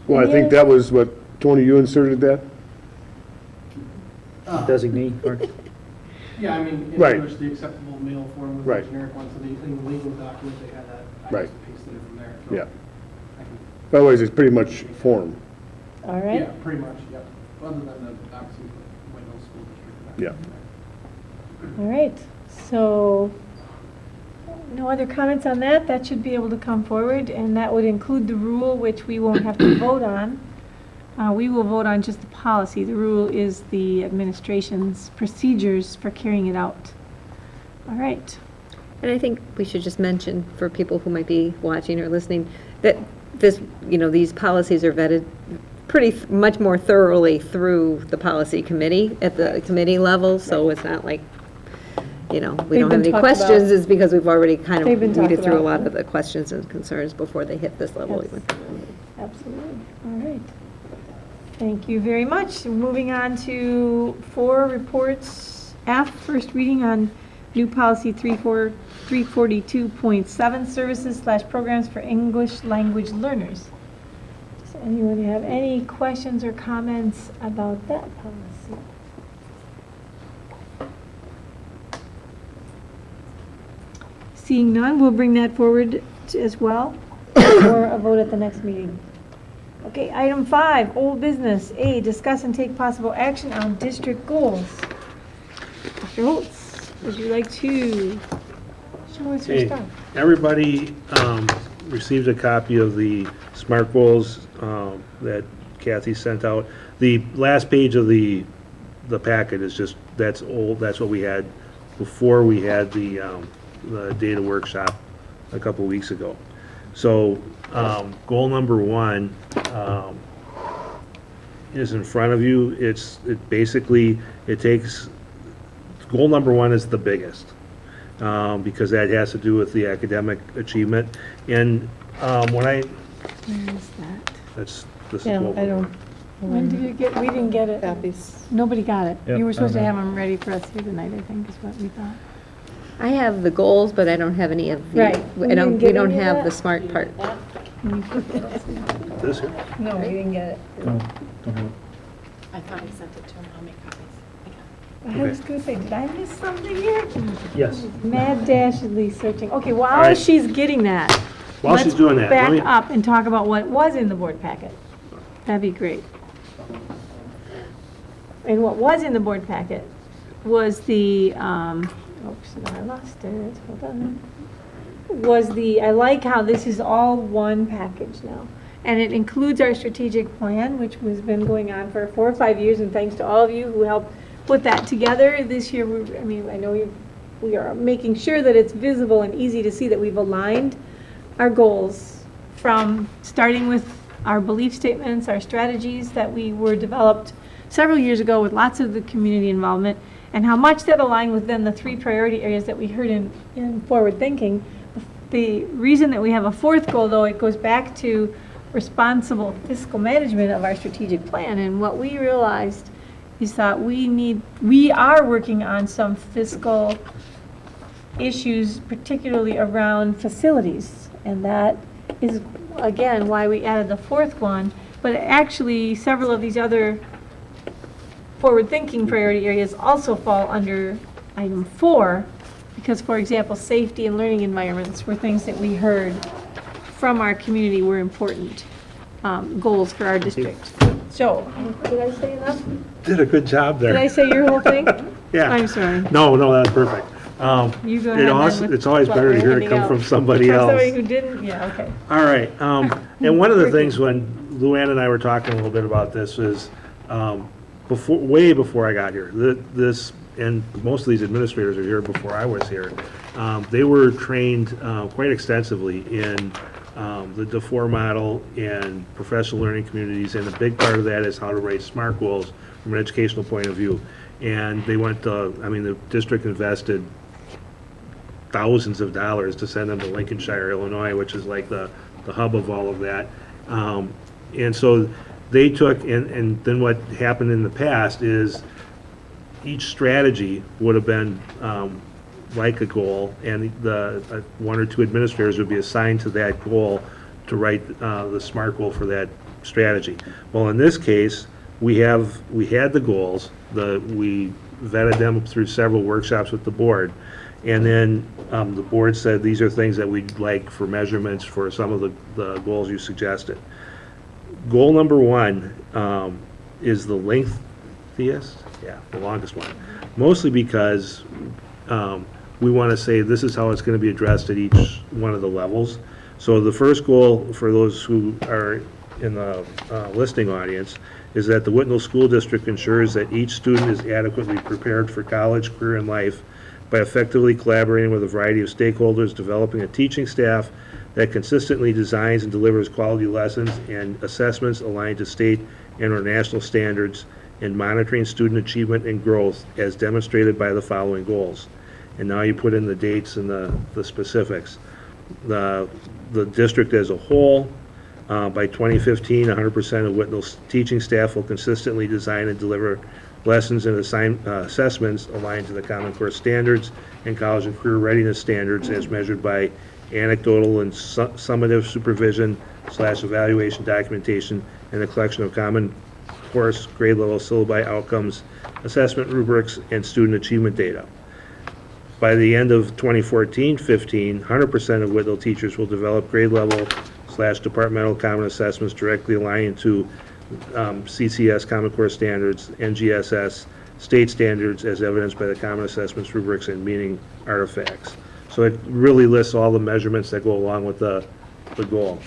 Well, I think that was what, Tony, you inserted that? Designee, or, Yeah, I mean, Right. in which the acceptable mail form was Right. the generic one, so they, in the legal document, they had that. I Right. just pasted it from there. So Yeah. I can- Otherwise, it's pretty much form. All right? Yeah, pretty much, yep. Other than the, obviously, the Whitnall School District. Yeah. All right, so no other comments on that? That should be able to come forward, and that would include the rule, which we won't have to vote on. We will vote on just the policy. The rule is the administration's procedures for carrying it out. All right. And I think we should just mention for people who might be watching or listening, that this, these policies are vetted much more thoroughly through the policy committee at the committee level, so it's not like, we don't have been any talked questions, about. it's because we've already kind They've of been talked weeded through a about. lot of the questions and concerns before they hit this level even. Absolutely. All right. Thank you very much. Moving on to 4 reports. F, first reading on new policy 342.7, services/programs for English language learners. Does anyone have any questions or comments about that policy? Seeing none, we'll bring that forward as well for a vote at the next meeting. Okay, item 5, old business. A, discuss and take possible action on district goals. Dr. Holtz, would you like to show us your Hey, stuff? everybody received a copy of the SMART goals that Kathy sent out. The last page of the packet is just, that's old, that's what we had before we had the data workshop a couple weeks ago. So, goal number 1 is in front of you. Goal number 1 is the biggest, because that has to do with the academic achievement. And when Where is that? this is Yeah, what I don't. When did you get, we didn't get it. Copies. Nobody got it. Yep, You were supposed to I have them ready for us here tonight, I think, is what we thought. I have the goals, but I don't have any of the, Right. We we didn't get don't any of have that? the SMART part. this here. No, we didn't get it. don't have it. I thought I sent it to him, I'll make copies. I was going to say, did I miss something here? Yes. Mad dashedly searching. Okay, while right. she's getting that, While she's doing that, let let's me- back up and talk about what was in the board packet. That'd be great. And what was in the board packet was the, oops, no, I lost it, hold on. I like how this is all one package now. And it includes our strategic plan, which has been going on for 4 or 5 years, and thanks to all of you who helped put that together. This year, I know we are making sure that it's visible and easy to see that we've aligned our goals from starting with our belief statements, our strategies that we were developed several years ago with lots of the community involvement, and how much that aligned with then the 3 priority areas that we heard in forward thinking. The reason that we have a 4th goal, though, it goes back to responsible fiscal management of our strategic plan. And what we realized is that we are working on some fiscal issues, particularly around facilities. And that is, again, why we added the fourth one. But actually, several of these other forward-thinking priority areas also fall under item 4, because, for example, safety and learning environments were things that we heard from our community were important goals for our district. So, did I say enough? Did a good job there. Did I say your whole thing? Yeah. I'm sorry. No, that's perfect. You go ahead then with It's always what better to we're hear it handing come out. from somebody From else. somebody who didn't? Yeah, okay. All right, and one of the things when Luann and I were talking a little bit about this is, way before I got here, this, and most of these administrators are here before I was here, they were trained quite extensively in the DeFore model and professional learning communities, and a big part of that is how to write SMART goals from an educational point of view. And they went to, the district invested thousands of dollars to send them to Lincolnshire, Illinois, which is like the hub of all of that. And so they took, and then what happened in the past is each strategy would have been like a goal, and the one or two administrators would be assigned to that goal to write the SMART goal for that strategy. Well, in this case, we had the goals, we vetted them through several workshops with the board, and then the board said these are things that we'd like for measurements for some of the goals you suggested. Goal number 1 is the lengthiest, the longest one, mostly because we want to say this is how it's going to be addressed at each one of the levels. So the first goal, for those who are in the listening audience, is that the Whitnall School District ensures that each student is adequately prepared for college, career, and life by effectively collaborating with a variety of stakeholders, developing a teaching staff that consistently designs and delivers quality lessons and assessments aligned to state and or national standards, and monitoring student achievement and growth as demonstrated by the following goals. And now you put in the dates and the specifics. The district as a whole, by 2015, 100% of Whitnall's teaching staff will consistently design and deliver lessons and assessments aligned to the Common Core standards and college and career readiness standards as measured by anecdotal and summative supervision / evaluation documentation and the collection of Common Course grade level syllabi outcomes, assessment rubrics, and student achievement data. By the end of 2014-15, 100% of Whitnall teachers will develop grade level / departmental common assessments directly aligning to CCS Common Core standards, NGSS, state standards as evidenced by the common assessments, rubrics, and meaning artifacts. So it really lists all the measurements that go along with the goal.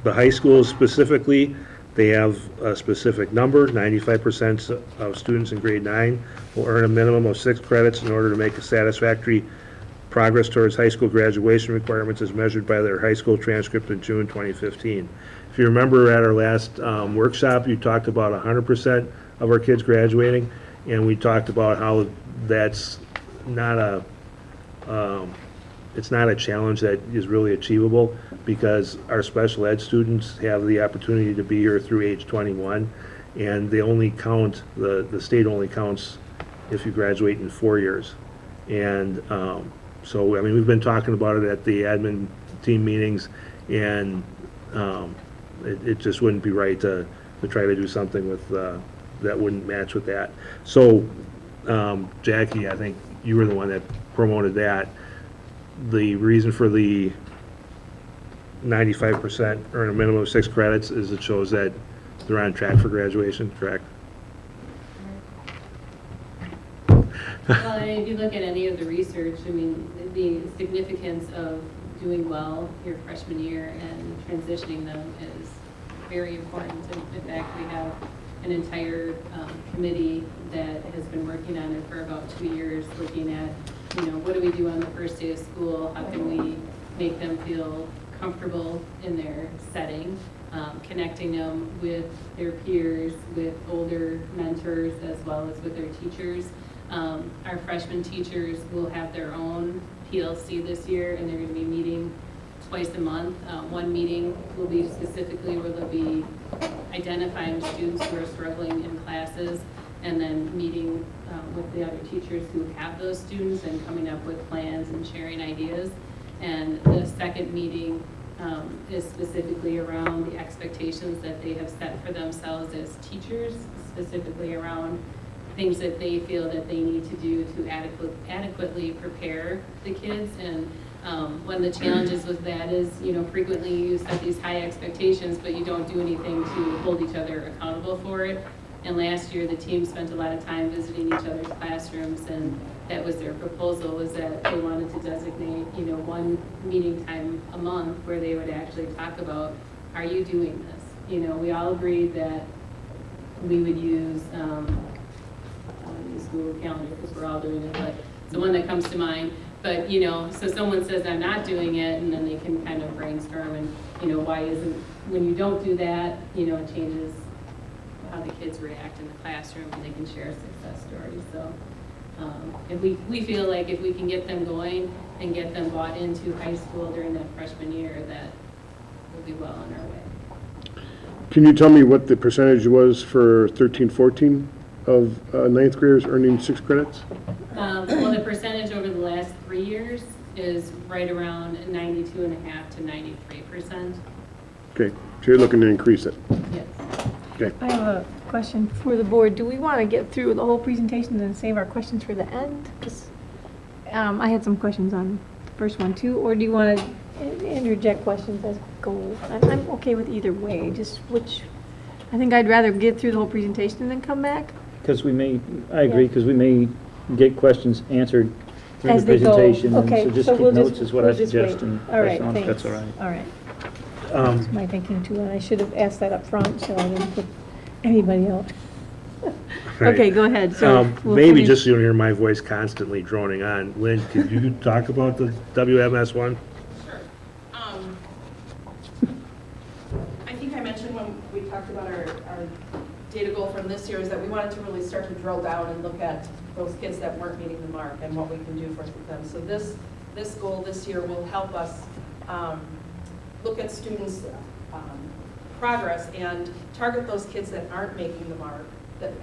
The high schools specifically, they have a specific number. 95% of students in grade 9 will earn a minimum of 6 credits in order to make a satisfactory progress towards high school graduation requirements as measured by their high school transcript in June 2015. If you remember at our last workshop, you talked about 100% of our kids graduating, and we talked about how that's not a it's not a challenge that is really achievable, because our special ed students have the opportunity to be here through age 21, and they only count, the state only counts if you graduate in 4 years. And so, we've been talking about it at the admin team meetings, and it just wouldn't be right to try to do something with that wouldn't match with that. So, Jackie, I think you were the one that promoted that. The reason for the 95% earn a minimum of 6 credits is it shows that they're on track for graduation, correct? Well, and if you look at any of the research, the significance of doing well your freshman year and transitioning them is very important. In fact, we have an entire committee that has been working on it for about 2 years, looking at, what do we do on the first day of school? How can we make them feel comfortable in their setting, connecting them with their peers, with older mentors, as well as with their teachers. Our freshman teachers will have their own PLC this year, and they're going to be meeting twice a month. One meeting will be specifically where they'll be identifying students who are struggling in classes, and then meeting with the other teachers who have those students and coming up with plans and sharing ideas. And the second meeting is specifically around the expectations that they have set for themselves as teachers, specifically around things that they feel that they need to do to adequately prepare the kids. And one of the challenges with that is, frequently you set these high expectations, but you don't do anything to hold each other accountable for it. And last year, the team spent a lot of time visiting each other's classrooms, and that was their proposal, was that they wanted to designate, one meeting time a month where they would actually talk about, are you doing this? We all agreed that we would use, Google Calendar because we're all doing it, but it's the one that comes to mind. But, so someone says, I'm not doing it, and then they can kind of brainstorm and, why isn't, when you don't do that, it changes how the kids react in the classroom, and they can share success stories. So if we feel like if we can get them going and get them bought into high school during that freshman year, that we'll be well on our way. Can you tell me what the percentage was for 13-14 of ninth graders earning 6 credits? Well, the percentage over the last 3 years is right around 92.5% to 93%. Okay, so you're looking to increase it. Yes. Okay. I have a question for the board. Do we want to get through the whole presentation and save our questions for the end? 'Cause, I had some questions on the first one too, or do you want to interject questions as we go? I'm okay with either way, just which, I think I'd rather get through the whole presentation and then come back. Because I agree, because we may get questions answered during As the they go. presentation. and Okay, So just so keep we'll notes just- is what we'll I just suggest. wait. And All right, pass on if thanks. that's all right. All right. That's my thinking too, and I should have asked that up front, so I didn't put anybody else. Right. Okay, go ahead. So we'll Maybe finish. just so you don't hear my voice constantly droning on. Lynn, could you talk about the WMS one? Sure. I think I mentioned when we talked about our data goal from this year is that we wanted to really start to drill down and look at those kids that weren't meeting the mark and what we can do for them. So this goal this year will help us look at students' progress and target those kids that aren't making the mark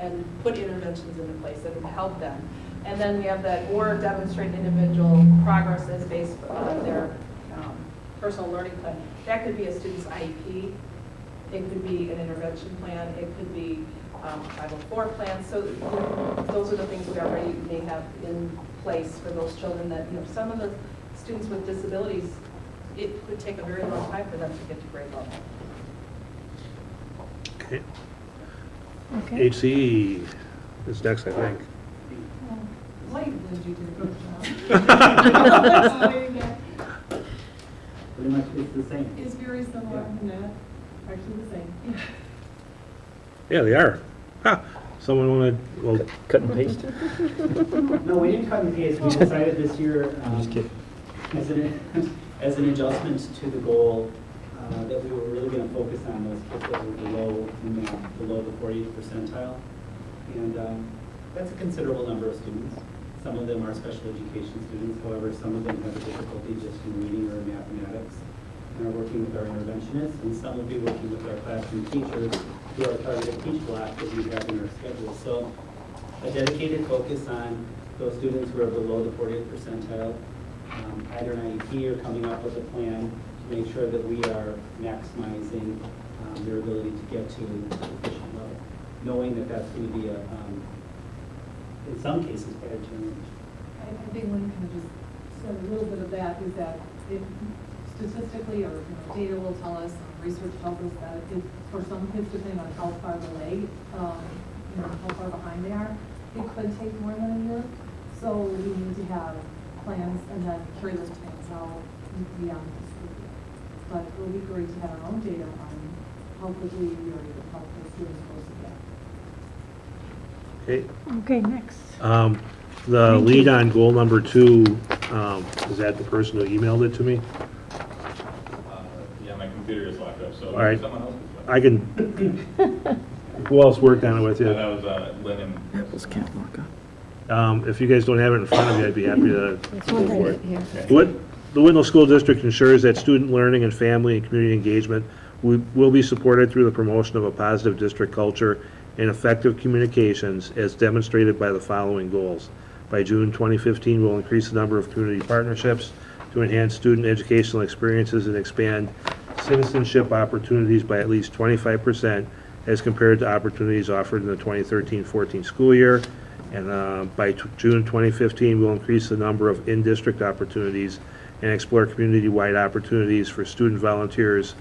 and put interventions into place that will help them. And then we have that or demonstrate individual progress as based on their personal learning plan. That could be a student's IEP. It could be an intervention plan. It could be 504 plan. So those are the things we already may have in place for those children that, some of the students with disabilities, it could take a very long time for them to get to grade level. Okay. Okay. HCE is next, I think. Pretty much it's the same. It's very similar, actually the same. Yeah, they are. Ha! Someone want to, well, Cut and paste. No, we didn't cut and paste. We decided this year, Just kidding. as an adjustment to the goal, that we were really going to focus on those kids that were below the 40th percentile. And that's a considerable number of students. Some of them are special education students. However, some of them have a difficulty just in reading or mathematics and are working with our interventionists. And some will be working with our classroom teachers who are targeted teach block that we have in our schedule. So a dedicated focus on those students who are below the 40th percentile, either an IEP or coming up with a plan to make sure that we are maximizing their ability to get to an efficient level, knowing that that's going to be in some cases, bad challenge. I think Lynn kind of just said a little bit of that, is that it statistically, or data will tell us, research tells us that for some kids, depending on how far delayed, how far behind they are, it could take more than a year. So we need to have plans and then carry those plans out beyond the school year. But it will be great to have our own data on how quickly we are able to help the students close the gap. okay. Okay, next. The Thank lead you. on goal number 2, is that the person who emailed it to me? Yeah, my computer is locked up, so All right. someone else. I can, who else worked on it with Yeah, you? that was Lynn and Apples can't lock up. If you guys don't have it in front of you, I'd be happy to go for it. Here. What, The Whitnall School District ensures that student learning and family and community engagement will be supported through the promotion of a positive district culture and effective communications as demonstrated by the following goals. By June 2015, we'll increase the number of community partnerships to enhance student educational experiences and expand citizenship opportunities by at least 25% as compared to opportunities offered in the 2013-14 school year. And by June 2015, we'll increase the number of in-district opportunities and explore community-wide opportunities for student volunteers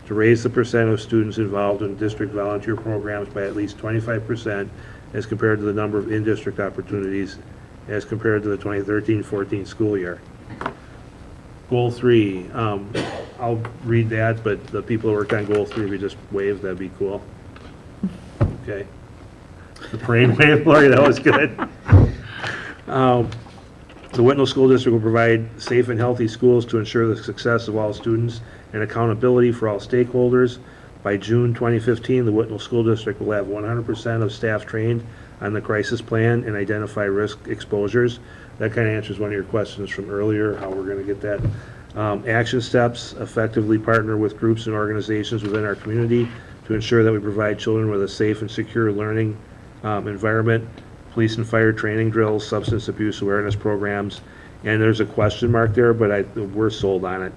to raise the percent of students involved in district volunteer programs by at least 25% as compared to the number of in-district opportunities as compared to the 2013-14 school year. Goal 3, I'll read that, but the people who worked on Goal 3, we just wave, that'd be cool. Okay. The parade wave, Lori, that was good. The Whitnall School District will provide safe and healthy schools to ensure the success of all students and accountability for all stakeholders. By June 2015, the Whitnall School District will have 100% of staff trained on the crisis plan and identify risk exposures. That kind of answers one of your questions from earlier, how we're going to get that. Action steps: effectively partner with groups and organizations within our community to ensure that we provide children with a safe and secure learning environment. Police and fire training drills, substance abuse awareness programs, and there's a question mark there, but we're sold on it.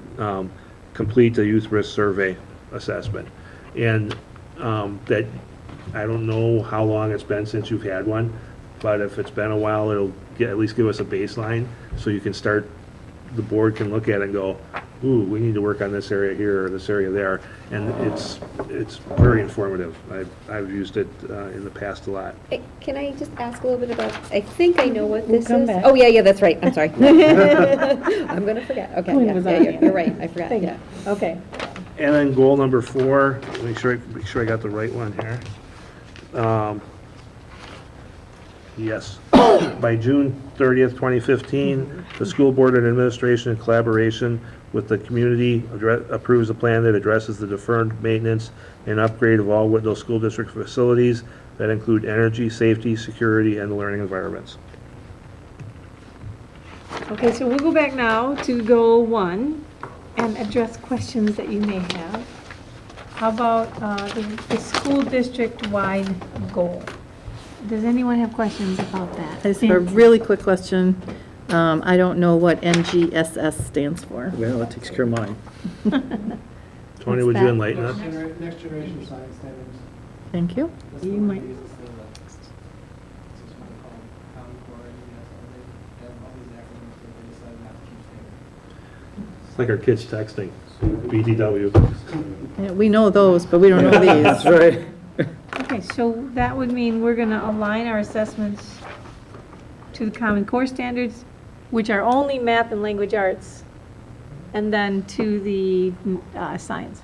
Complete the youth risk survey assessment. And that, I don't know how long it's been since you've had one, but if it's been a while, it'll at least give us a baseline so you can start, the board can look at it and go, ooh, we need to work on this area here or this area there. And it's very informative. I've used it in the past a lot. Can I just ask a little bit about, I think I know what this come is. back. Oh, yeah, that's right, I'm sorry. I'm gonna forget, okay, When yeah, was yeah, on you're here? you're right, I forgot, Thank yeah. you. Okay. And then goal number 4, make sure I got the right one here. Yes. By June 30th, 2015, the school board and administration in collaboration with the community approves a plan that addresses the deferred maintenance and upgrade of all Whitnall School District facilities that include energy, safety, security, and learning environments. Okay, so we'll go back now to goal 1 and address questions that you may have. How about the school district-wide goal? Does anyone have questions about that? I just have a really quick question. I don't know what NGSS stands for. Well, that takes care of mine. Tony, would you that? enlighten us? Next generation science standards. Thank you. That's You the one might- that uses it's what they call Common Core, they have all these acronyms that they decide not to keep standard. It's like our kids texting, BTW. Yeah, we know those, but we don't know these. That's right. Okay, so that would mean we're going to align our assessments to the Common Core standards, which are only math and language arts, and then to the science,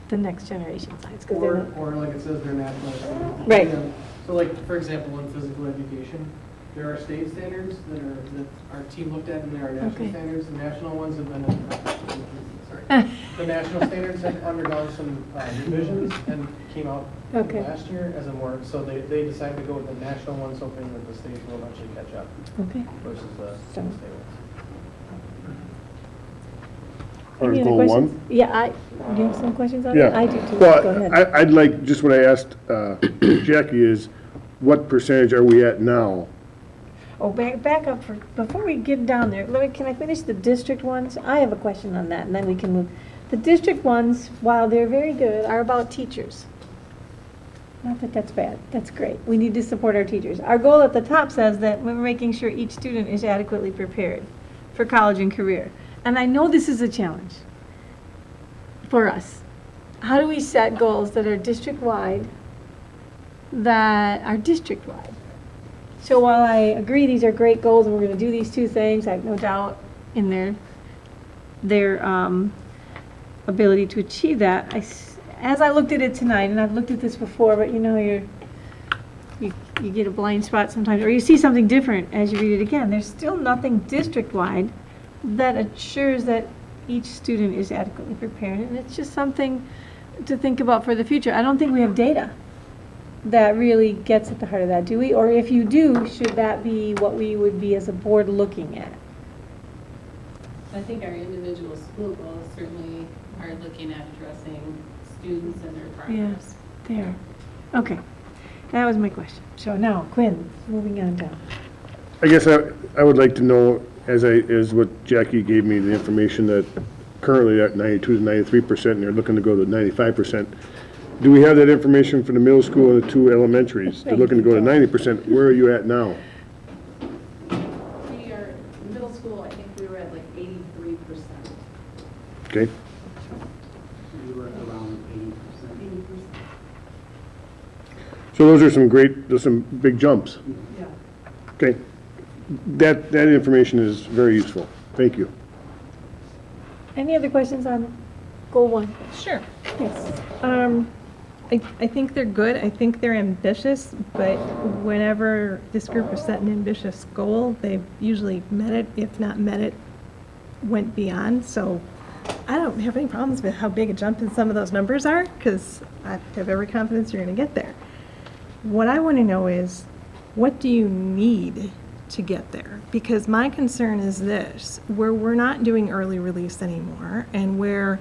the next generation science. 'Cause they're Or like it says, they're national standards. Right. Yeah. So like, for example, in physical education, there are state standards that our team looked at, and there are national Okay. standards. The national ones have been, sorry, the national standards have undergone some revisions and came out Okay. last year as a more, so they decided to go with the national ones, hoping that the states will eventually catch up Okay. versus the state ones. Or Any other goal questions? 1? Yeah, do you have some questions on it? Yeah. I do too. Go Well, ahead. I'd like, just what I asked Jackie is, what percentage are we at now? Oh, back up before we get down there, can I finish the district ones? I have a question on that, and then we can move. The district ones, while they're very good, are about teachers. Not that that's bad, that's great. We need to support our teachers. Our goal at the top says that we're making sure each student is adequately prepared for college and career. And I know this is a challenge for us. How do we set goals that are district-wide, So while I agree these are great goals and we're going to do these 2 things, I have no doubt in their ability to achieve that. As I looked at it tonight, and I've looked at this before, but you know, you get a blind spot sometimes, or you see something different as you read it again. There's still nothing district-wide that assures that each student is adequately prepared, and it's just something to think about for the future. I don't think we have data that really gets at the heart of that, do we? Or if you do, should that be what we would be as a board looking at? I think our individual school goals certainly are looking at addressing students and their progress. Yes, there. Okay, that was my question. So now, Quinn, moving on down. I guess I would like to know, as what Jackie gave me, the information that currently at 92 to 93%, and they're looking to go to 95%. Do we have that information for the middle school and the 2 elementaries? They're looking to go to 90%. Where are you at now? We are, middle school, I think we were at like 83%. Okay. We were around 80%. So those are some big jumps. Yeah. Okay. That information is very useful. Thank you. Any other questions on goal 1? Sure. Yes. I think they're good. I think they're ambitious, but whenever this group is set an ambitious goal, they've usually met it. If not met it, went beyond. So I don't have any problems with how big a jump in some of those numbers are, because I have every confidence you're going to get there. What I want to know is, what do you need to get there? Because my concern is this, where we're not doing early release anymore, and where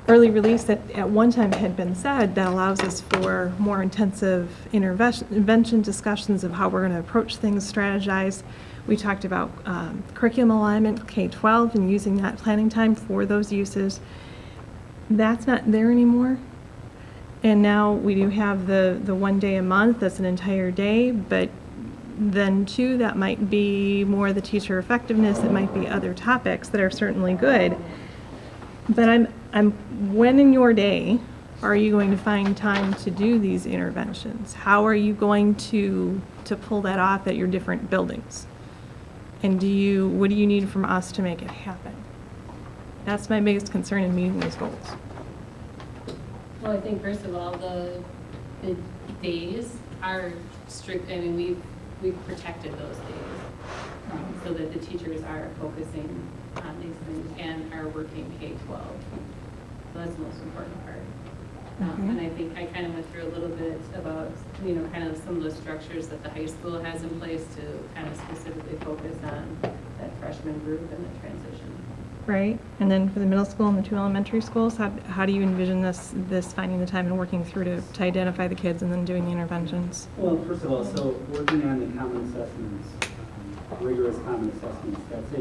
early release that at one time had been said that allows us for more intensive intervention discussions of how we're going to approach things, strategize. We talked about curriculum alignment, K-12, and using that planning time for those uses. That's not there anymore. And now we do have the 1 day a month, that's an entire day, but then too, that might be more the teacher effectiveness, it might be other topics that are certainly good. But when in your day are you going to find time to do these interventions? How are you going to pull that off at your different buildings? And what do you need from us to make it happen? That's my biggest concern in meeting these goals. Well, I think first of all, the days are strict. I mean, we've protected those days so that the teachers are focusing on these things and are working K-12. So that's the most important part. And I think I kind of went through a little bit about, kind of some of the structures that the high school has in place to kind of specifically focus on that freshman group and the transition. Right, and then for the middle school and the 2 elementary schools, how do you envision this finding the time and working through to identify the kids and then doing the interventions? Well, first of all, so working on the common assessments, rigorous common assessments, that's a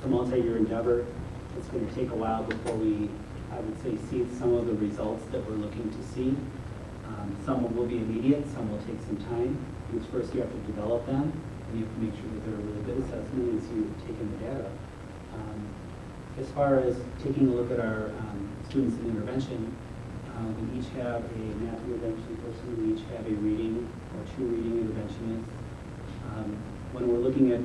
multi-year endeavor. It's going to take a while before we, I would say, see some of the results that we're looking to see. Some will be immediate, some will take some time. Because first you have to develop them, and you have to make sure that they're a really good assessment as you've taken the data. As far as taking a look at our students in intervention, we each have a math intervention person, we each have a reading or 2 reading interventionists. When we're looking at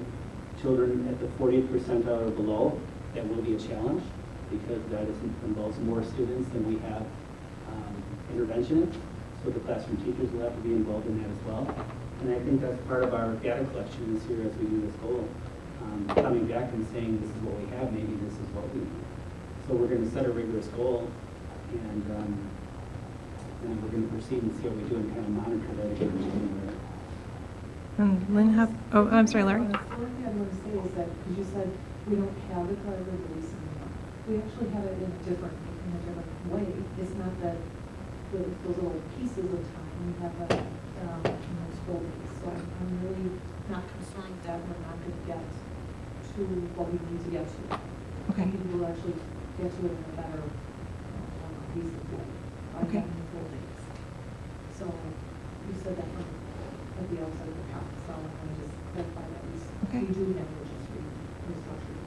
children at the 40th percentile or below, that will be a challenge because that involves more students than we have interventionists. So the classroom teachers will have to be involved in that as well. And I think that's part of our data collection this year as we do this goal. Coming back and saying this is what we have, maybe this is what we need. So we're going to set a rigorous goal and we're going to proceed and see what we do and kind of monitor that again in January. And Lynn, I'm sorry, Larry. The only thing I want to say is that, because you said we don't have the collaborative release anymore, we actually have it in a different way. It's not that those little pieces of time, we have that in those full days. So I'm really not concerned that we're not going to get to what we need to get to. Okay. We will actually get to it in a better piece of way by having the full days. So you said that from at the outset of the talk, so I want to just clarify that we do have it just restructured.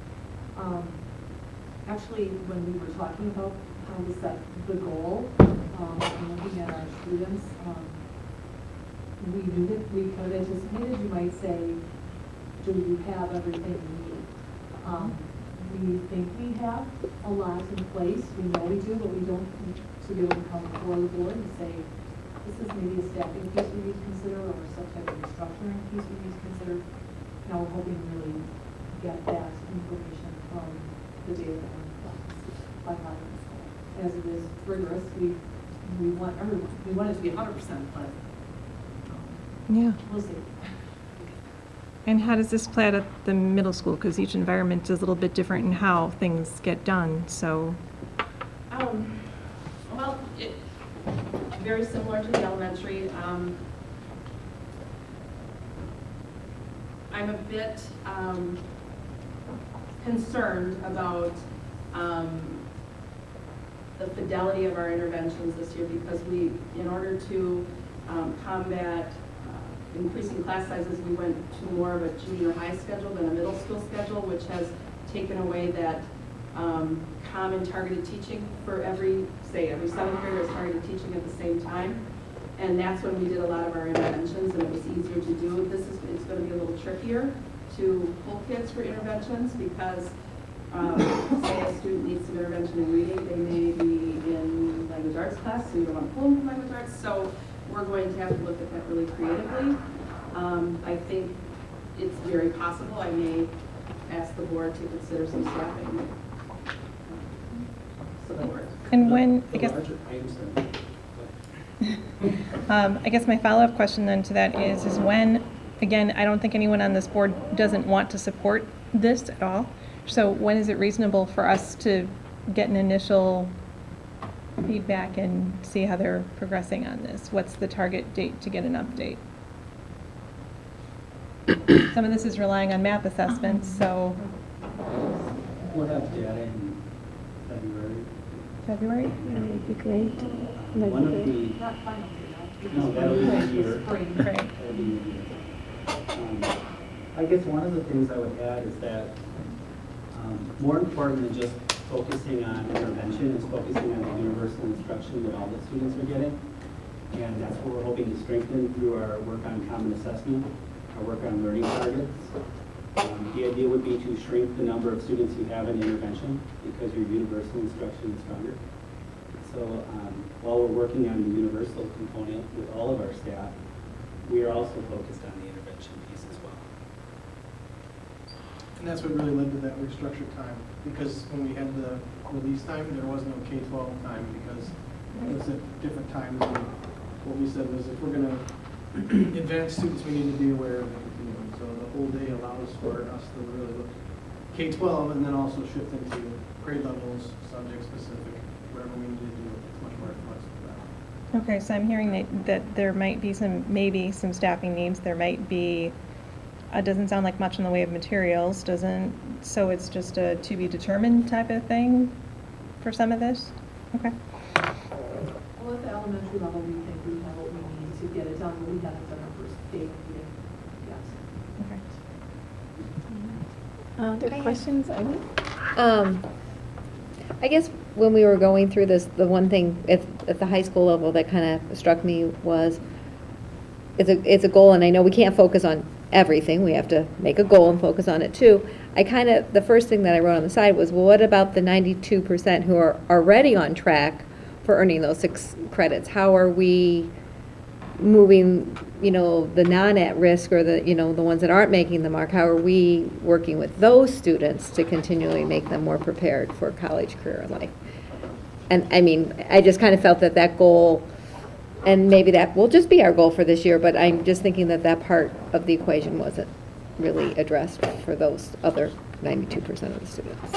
Actually, when we were talking about how to set the goal and looking at our students, we knew that we kind of anticipated you might say, do you have everything you need? We think we have a lot in place. We know we do, but we don't need to be able to come before the board and say, this is maybe a staffing piece we need to consider or some type of restructuring piece we need to consider. Now we're hoping to really get that information from the data that we're by having this goal. As it is rigorous, we want everyone. We want it to be 100%, but yeah, we'll see. And how does this play out at the middle school? Because each environment is a little bit different in how things get done, so. Well, very similar to the elementary. I'm a bit concerned about the fidelity of our interventions this year because we, in order to combat increasing class sizes, we went to more of a junior high schedule than a middle school schedule, which has taken away that common targeted teaching for every seventh grader is targeted teaching at the same time. And that's when we did a lot of our interventions, and it was easier to do. It's going to be a little trickier to pull kids for interventions because, say a student needs some intervention in reading, they may be in language arts class, so you don't want to pull them from language arts. So we're going to have to look at that really creatively. I think it's very possible I may ask the board to consider some staffing support. And when, I guess my follow-up question then to that is when, again, I don't think anyone on this board doesn't want to support this at all. So when is it reasonable for us to get an initial feedback and see how they're progressing on this? What's the target date to get an update? Some of this is relying on math assessments, so. We'll have data in February. February? That would be great. One of the, Not final, no, that'll be mid-year. spring. Right. That'll be mid-year. I guess one of the things I would add is that more important than just focusing on intervention is focusing on the universal instruction that all the students are getting. And that's what we're hoping to strengthen through our work on common assessment, our work on learning targets. The idea would be to shrink the number of students who have an intervention because your universal instruction is stronger. So while we're working on the universal component with all of our staff, we are also focused on the intervention piece as well. And that's what really led to that restructured time, because when we had the release time, there was no K-12 time, because it was at different times. And what we said was if we're going to advance students, we need to be aware of the continuum. So the whole day allows for us to really look K-12 and then also shift into grade levels, subject specific, whatever we need to do. It's much more flexible. Okay, so I'm hearing that there might be maybe some staffing needs. There might be, doesn't sound like much in the way of materials, so it's just a to be determined type of thing for some of this? Okay. Well, at the elementary level, we think we have what we need to get it done, but we haven't done our first day meeting yet. Okay. Other questions? I guess when we were going through this, the one thing at the high school level that kind of struck me was it's a goal, and I know we can't focus on everything. We have to make a goal and focus on it too. The first thing that I wrote on the side was, well, what about the 92% who are already on track for earning those 6 credits? How are we moving, the non-at-risk or the ones that aren't making the mark? How are we working with those students to continually make them more prepared for college, career, and life? And I mean, I just kind of felt that goal, and maybe that will just be our goal for this year, but I'm just thinking that part of the equation wasn't really addressed for those other 92% of the students.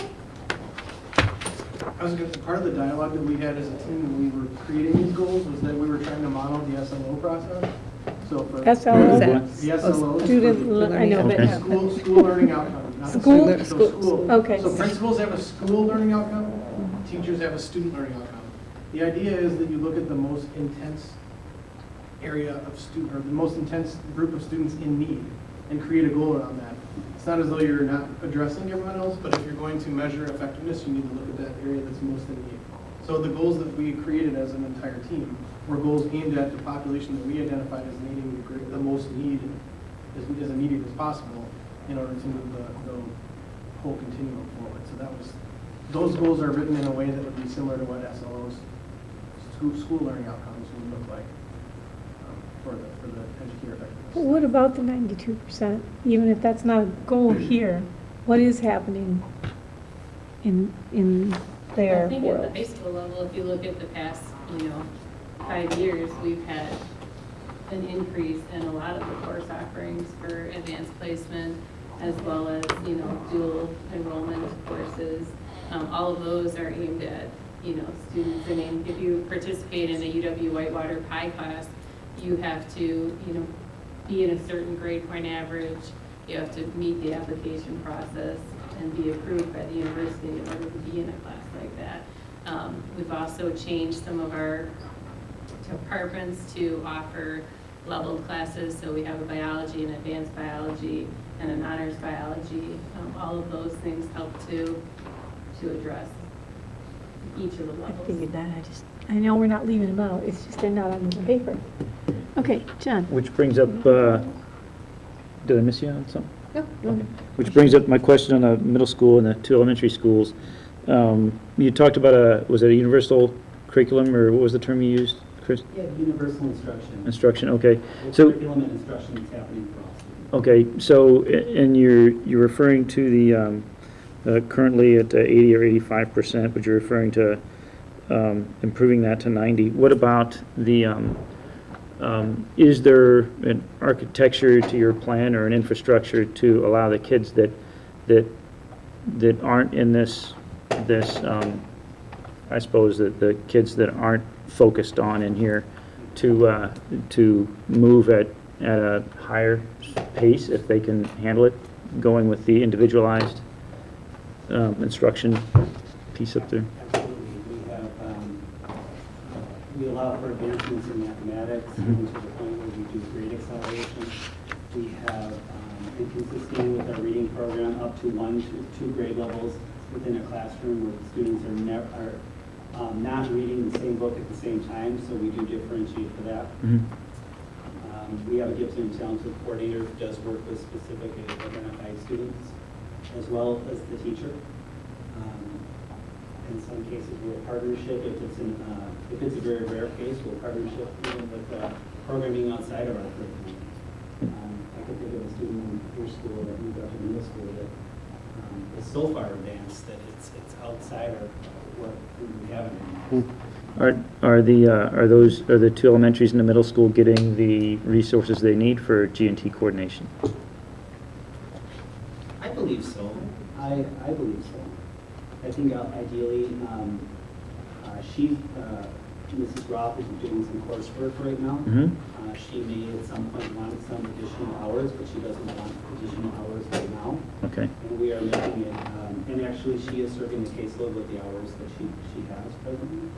I was going to, part of the dialogue that we had as a team when we were creating these goals was that we were trying to model the SLO process. So for SLO? the SLOs, Student, I know, but. school learning outcome. Not School? student, so school. Okay. So principals have a school learning outcome, teachers have a student learning outcome. The idea is that you look at the most intense area of student, or the most intense group of students in need, and create a goal around that. It's not as though you're not addressing everyone else, but if you're going to measure effectiveness, you need to look at that area that's most in need. So the goals that we created as an entire team were goals aimed at the population that we identified as needing the most need, as immediate as possible, in order to move the whole continuum forward. So those goals are written in a way that would be similar to what SLO's school learning outcomes would look like for the educator effectiveness. What about the 92%? Even if that's not a goal here, what is happening in their I think world? at the high school level, if you look at the past, 5 years, we've had an increase in a lot of the course offerings for advanced placement, as well as, dual enrollment courses. All of those are aimed at, students. I mean, if you participate in a UW Whitewater Pi class, you have to, be in a certain grade point average. You have to meet the application process and be approved by the university in order to be in a class like that. We've also changed some of our departments to offer leveled classes. So we have a biology, an advanced biology, and an honors biology. All of those things help to address each of the I levels. figured that, I know we're not leaving them out, it's just they're not on the paper. Okay, John? Which brings up, did I miss you on something? No, Okay. Which brings up my question on the middle school and the 2 elementary schools. You talked about was it a universal curriculum, or what was the term you used, Chris? Yeah, universal instruction. Instruction, okay. The So, curriculum and instruction is happening for all students. okay, so, and you're referring to the, currently at 80 or 85%, but you're referring to improving that to 90. What about the, is there an architecture to your plan or an infrastructure to allow the kids that aren't in this, I suppose that the kids that aren't focused on in here to move at a higher pace if they can handle it, going with the individualized instruction piece up there? Absolutely. We allow for advancements in mathematics, even to the point where we do grade acceleration. We have, been consistent with our reading program, up to 1 to 2 grade levels within a classroom where the students are not reading the same book at the same time, so we do differentiate for that. We have a gifted and talented coordinator who does work with specific identified students, as well as the teacher. In some cases, we're a partnership. If it's a very rare case, we'll partnership even with programming outside of our curriculum. I can think of a student in your school that moved up to middle school that is so far advanced that it's outside of what we have in. Are the 2 elementaries in the middle school getting the resources they need for G&T coordination? I believe so. I believe so. I think ideally, Mrs. Roth is doing some coursework right now. She may at some point want some additional hours, but she doesn't want additional hours right now. Okay. And we are making it, and actually she is serving the caseload with the hours that she has presently.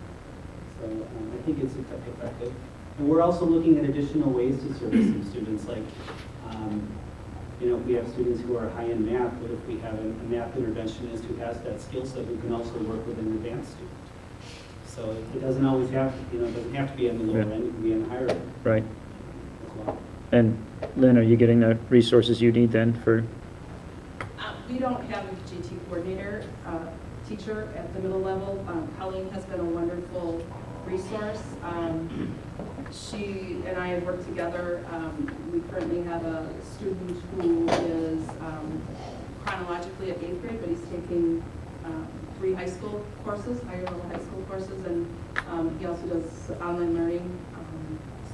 So I think it's effective. And we're also looking at additional ways to service some students, like, if we have students who are high in math, but if we have a math interventionist who has that skill set, we can also work with an advanced student. So it doesn't always have, it doesn't have to be on the lower end, it can be on the higher end. Right. As well. And Lynn, are you getting the resources you need then for? We don't have a GT coordinator teacher at the middle level. Colleen has been a wonderful resource. She and I have worked together. We currently have a student who is chronologically at 8th grade, but he's taking 3 high school courses, higher level high school courses, and he also does online learning.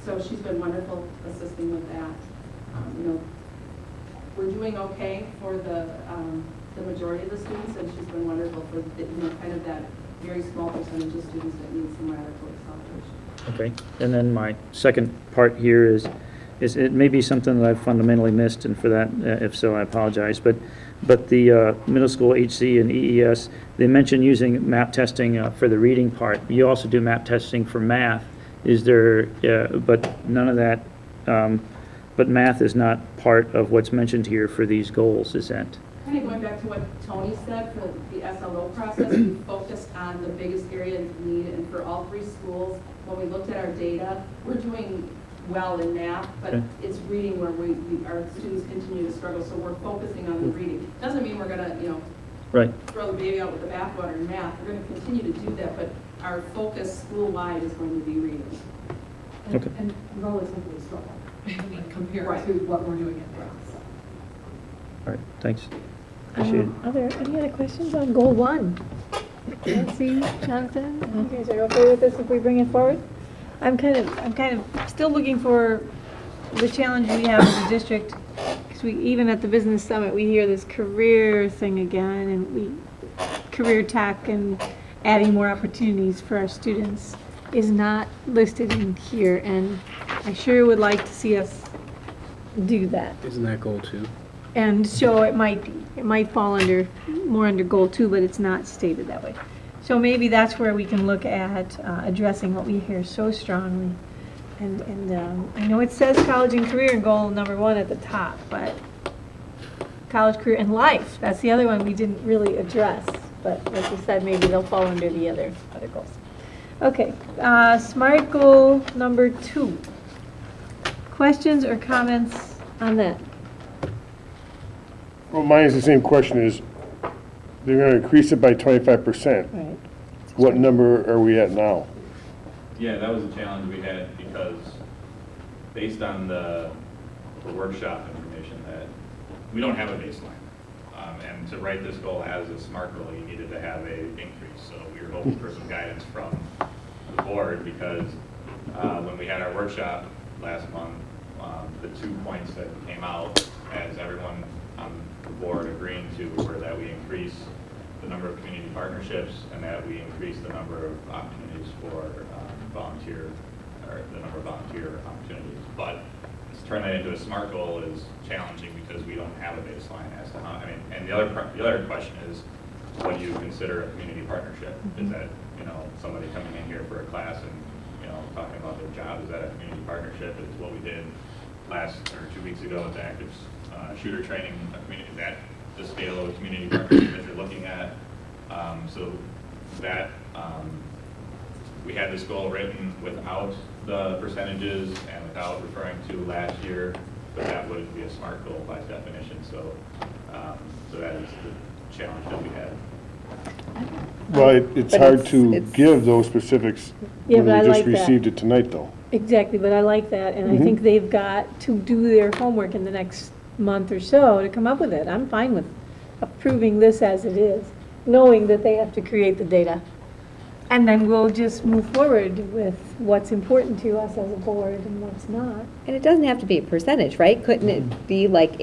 So she's been wonderful assisting with that. We're doing okay for the majority of the students, and she's been wonderful for kind of that very small percentage of students that need some radical acceleration. Okay. And then my second part here is it may be something that I've fundamentally missed, and for that, if so, I apologize. But the middle school HC and EES, they mentioned using map testing for the reading part. You also do map testing for math. Is there? But none of that. But math is not part of what's mentioned here for these goals, is that? Kind of going back to what Tony said for the SLO process, we focused on the biggest area of need, and for all 3 schools, when we looked at our data, we're doing well in math, but it's reading where our students continue to struggle, so we're focusing on the reading. Doesn't mean we're going to, Right. throw the baby out with the bathwater in math. We're going to continue to do that, but our focus school-wide is going to be reading. Okay. And relatively strong compared Right. to what we're doing in math. All right. Thanks. Appreciate it. Are there any other questions on goal 1? Nancy, Jonathan, you guys are okay with this if we bring it forward? I'm kind of still looking for the challenge we have in the district, because even at the business summit, we hear this career thing again, and career tech and adding more opportunities for our students is not listed in here, and I sure would like to see us do that. Isn't that goal 2? And so it might be. It might fall more under goal 2, but it's not stated that way. So maybe that's where we can look at addressing what we hear so strongly. And I know it says college and career in goal number 1 at the top, but college, career, and life, that's the other one we didn't really address. But like you said, maybe they'll fall under the other goals. Okay, SMART goal number 2. Questions or comments on that? Well, mine is the same question, is they're going to increase it by 25%. Right. What number are we at now? Yeah, that was a challenge we had because based on the workshop information that we don't have a baseline. And to write this goal as a SMART goal, you needed to have a increase. So we were hoping for some guidance from the board because when we had our workshop last month, the 2 points that came out as everyone on the board agreeing to were that we increase the number of community partnerships and that we increase the number of opportunities for volunteer, or the number of volunteer opportunities. But to turn that into a SMART goal is challenging because we don't have a baseline as to how, I mean, and the other question is, what do you consider a community partnership? Is that, somebody coming in here for a class and, talking about their job, is that a community partnership? Is what we did 2 weeks ago with the active shooter training community, is that the scale of a community partnership that you're looking at? So that, we had this goal written without the percentages and without referring to last year, but that wouldn't be a SMART goal by definition. So, so that is the challenge that we had. Well, it's But hard to it's- give those specifics Yeah, when but I we just like that. received it tonight, though. Exactly, but I like that, and I think they've got to do their homework in the next month or so to come up with it. I'm fine with approving this as it is, knowing that they have to create the data. And then we'll just move forward with what's important to us as a board and what's not. And it doesn't have to be a percentage, right? Couldn't it be like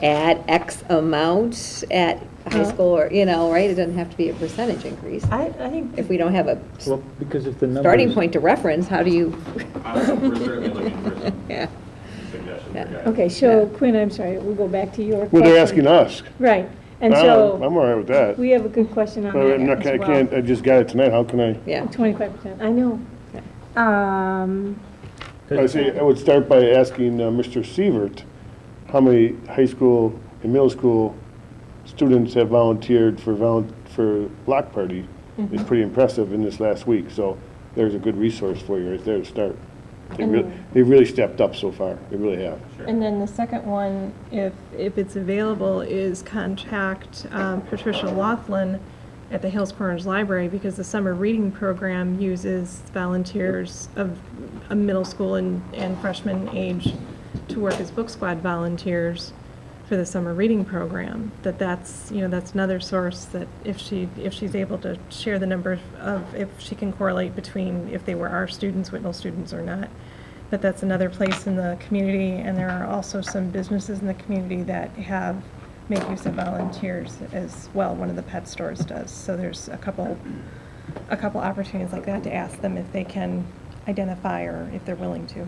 add X amount at high school or, right? It doesn't have to be a percentage increase. I think. If we don't have a Well, because if the numbers. starting point to reference, how do you? We're certainly looking for some Yeah. suggestions. Yeah. or guidance. Okay, so Quinn, I'm sorry, we'll go back to your question. Well, they're asking us. Right, and I'm so all right with that. we have a good question on But I'm not- that I as can't, well. I just got it tonight, how can I? Yeah. 25%, I know. I say, I would start by asking Mr. Sievert, how many high school and middle school students have volunteered for block party? Mm-hmm. It's pretty impressive in this last week, so there's a good resource for you right there to start. And- They've really stepped up so far, they really have. And then the second one, if it's available, is contact Patricia Laughlin at the Hills Corners Library, because the summer reading program uses volunteers of a middle school and freshman age to work as book squad volunteers for the summer reading program. That's another source that if she's able to share the number of, if she can correlate between if they were our students, Whitnall students or not, that's another place in the community. And there are also some businesses in the community that make use of volunteers as well. One of the pet stores does. So there's a couple opportunities like that to ask them if they can identify or if they're willing to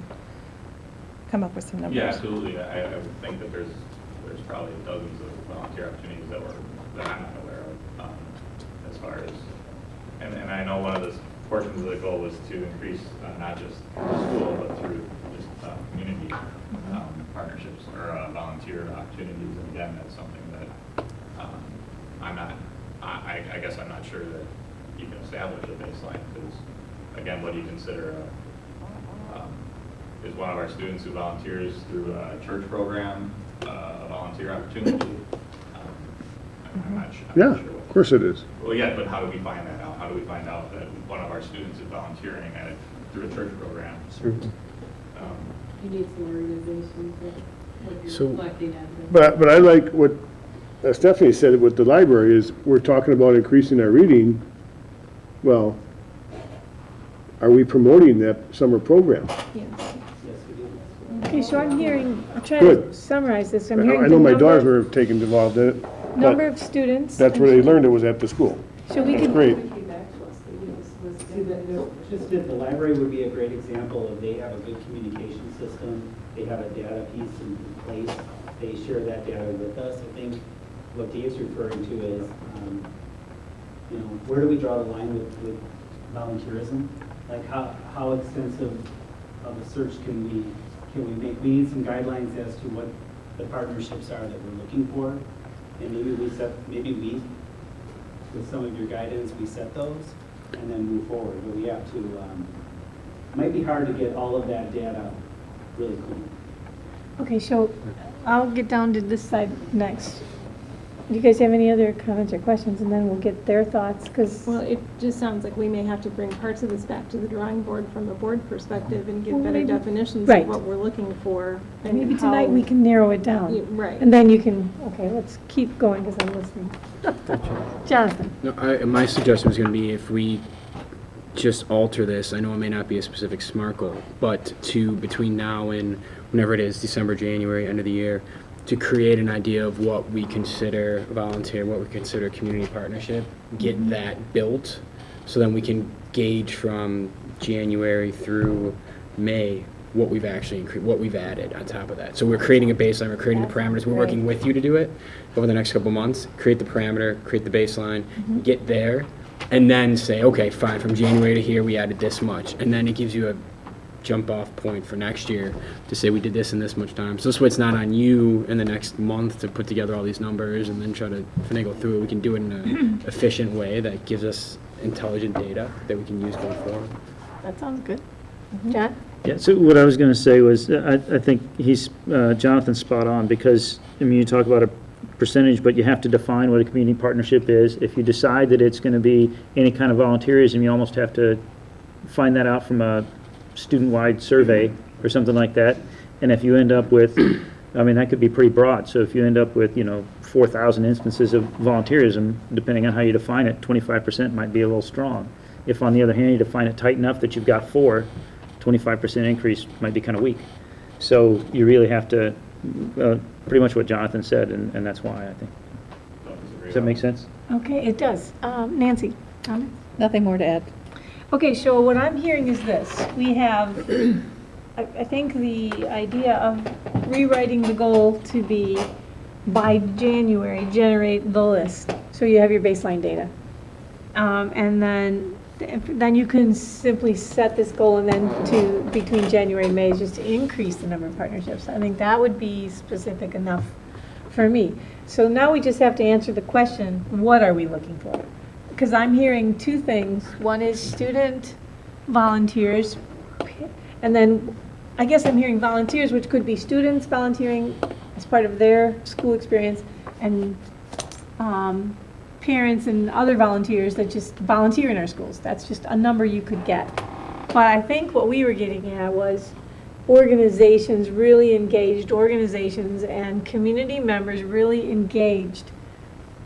come up with some numbers. Yeah, absolutely. I would think that there's probably dozens of volunteer opportunities that I'm not aware of, as far as, and I know one of the portions of the goal was to increase not just school, but through just community partnerships or volunteer opportunities. And again, that's something that I guess I'm not sure that you can establish a baseline, because again, what do you consider is one of our students who volunteers through a church program a volunteer opportunity? I'm not sure. Yeah, of course it is. Well, yeah, but how do we find that out? How do we find out that one of our students is volunteering through a church program? You need some organizations that would be So- reflecting evidence. But I like what Stephanie said with the library is, we're talking about increasing our reading. Well, are we promoting that summer program? Yes. Yes, we do. Okay, so I'm hearing, I'm trying Good. to summarize this. I'm I hearing know the my daughters number, were taken involved in it, number but of students. that's where they learned it was at the school. So we That's can. great. See, just the library would be a great example of they have a good communication system, they have a data piece in place, they share that data with us. I think what Dave's referring to is, you know, where do we draw the line with volunteerism? Like how extensive of a search can we make? We need some guidelines as to what the partnerships are that we're looking for. And maybe we, with some of your guidance, we set those and then move forward. But we have to, it might be hard to get all of that data really clean. Okay, so I'll get down to this side next. Do you guys have any other comments or questions, and then we'll get their thoughts, because. Well, it just sounds like we may have to bring parts of this back to the drawing board from a board perspective and give better definitions Right. of what we're looking for. And Maybe tonight how- we can narrow it down. Yeah, right. And then you can, okay, let's keep going, because I'm listening. Jonathan? No, my suggestion was going to be if we just alter this, I know it may not be a specific SMART goal, but to between now and whenever it is, December, January, end of the year, to create an idea of what we consider volunteer, what we consider community partnership, get that built, so then we can gauge from January through May what we've actually what we've added on top of that. So we're creating a baseline, we're creating the parameters, we're working with you to do it over the next couple months, create the parameter, create the baseline, get there, and then say, okay, fine, from January to here, we added this much. And then it gives you a jump off point for next year to say we did this in this much time. So this way it's not on you in the next month to put together all these numbers and then try to finagle through it. We can do it in an efficient way that gives us intelligent data that we can use going forward. That sounds good. John? Yeah, so what I was going to say was, I think Jonathan's spot on, because, I mean, you talk about a percentage, but you have to define what a community partnership is. If you decide that it's going to be any kind of volunteerism, you almost have to find that out from a student-wide survey or something like that. And if you end up with, I mean, that could be pretty broad. So if you end up with, 4,000 instances of volunteerism, depending on how you define it, 25% might be a little strong. If, on the other hand, you define it tight enough that you've got 25% increase might be kind of weak. So you really have to, pretty much what Jonathan said, and that's why, I think. Does that make sense? Okay, it does. Nancy, comments? Nothing more to add. Okay, so what I'm hearing is this. We have, I think the idea of rewriting the goal to be by January, generate the list. So you have your baseline data. And then you can simply set this goal, and then to between January and May is just to increase the number of partnerships. I think that would be specific enough for me. So now we just have to answer the question, what are we looking for? Because I'm hearing two things. One is student volunteers, and then I guess I'm hearing volunteers, which could be students volunteering as part of their school experience, and parents and other volunteers that just volunteer in our schools. That's just a number you could get. But I think what we were getting at was organizations, really engaged organizations, and community members really engaged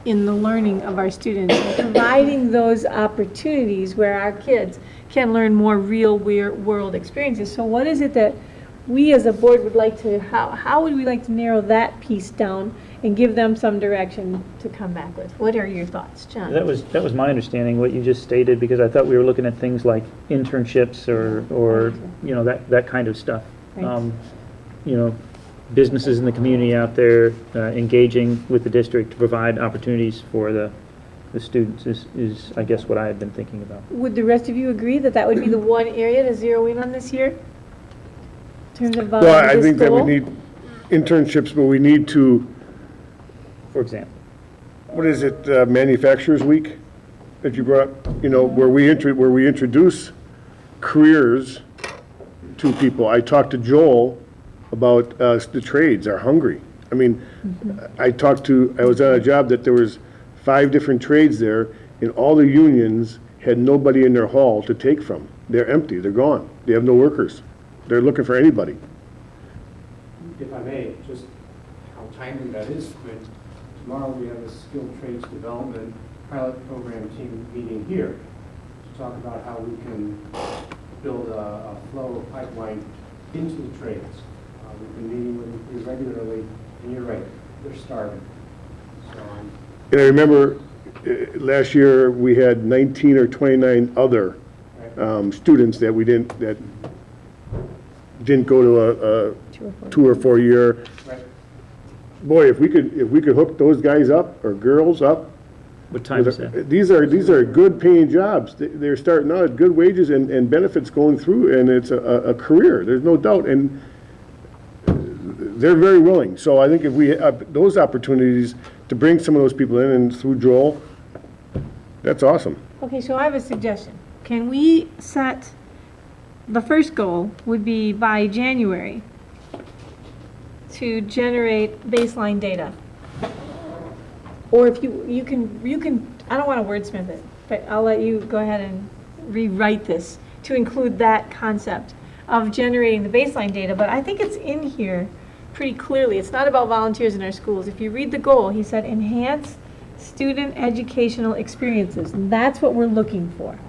in the learning of our students, and providing those opportunities where our kids can learn more real world experiences. So what is it that we as a board would like to, how would we like to narrow that piece down and give them some direction to come back with? What are your thoughts, John? That was my understanding, what you just stated, because I thought we were looking at things like internships or that kind of stuff. Right. Businesses in the community out there engaging with the district to provide opportunities for the students is, I guess, what I had been thinking about. Would the rest of you agree that that would be the one area to zero in on this year? In terms of Well, I this think that we goal? need internships, but we need to, For example. what is it, Manufacturers Week that you brought up? Where we introduce careers to people. I talked to Joel about the trades are hungry. I mean, I was on a job that there was 5 different trades there, and all the unions had nobody in their hall to take from. They're empty, they're gone. They have no workers. They're looking for anybody. If I may, just how timely that is. Tomorrow we have a skilled trades development pilot program team meeting here to talk about how we can build a flow of pipeline into the trades. We've been meeting with them pretty regularly, and you're right, they're starving. So And I remember last year, we had 19 or 29 other students that didn't go to a 2 or 4 year. Right. Boy, if we could hook those guys up, or girls up. What time is that? These are good paying jobs. They're starting out at good wages and benefits going through, and it's a career, there's no doubt. And they're very willing. So I think if we have those opportunities to bring some of those people in and through Joel, that's awesome. Okay, so I have a suggestion. Can we set, the first goal would be by January to generate baseline data. Or if you can, I don't want to wordsmith it, but I'll let you go ahead and rewrite this to include that concept of generating the baseline data. But I think it's in here pretty clearly. It's not about volunteers in our schools. If you read the goal, he said enhance student educational experiences. And that's what we're looking for.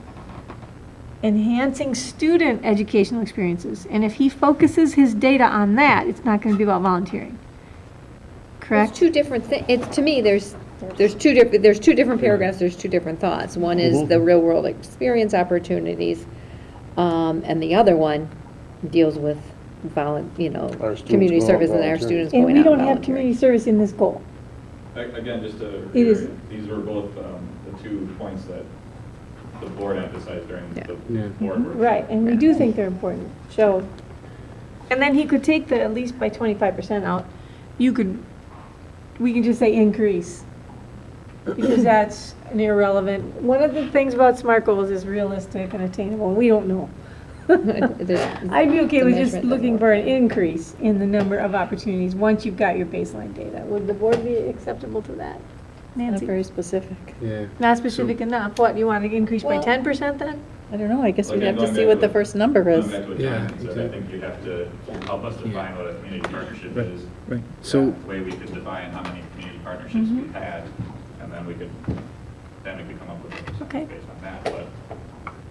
Enhancing student educational experiences. And if he focuses his data on that, it's not going to be about volunteering. Correct? There's two different things. To me, there's two different paragraphs. There's two different thoughts. One is the real world experience opportunities, and the other one deals with community service and our students And going we out don't have volunteering. community service in this goal. Again, just to It is- reiterate, these were both the 2 points that the board emphasized during the Yeah. board work. Right, and we do think they're important. So, and then he could take the at least by 25% out. We can just say increase, because that's an irrelevant. One of the things about SMART goals is realistic and attainable, and we don't know. I'd be okay with just looking for an increase in the number of opportunities once you've got your baseline data. Would the board be acceptable to that? Not Nancy? very specific. Yeah. Not specific enough. What, you want to increase by Well- 10% then? I don't know, I guess we'd Again, have to going see back what the to first number is. Going back to what Yeah, Jonathan said, I exactly. think you'd have to help us define what a community partnership Right, is. right. So- That way we could define how many community partnerships we had, and then we could come up with something Okay. based on that. But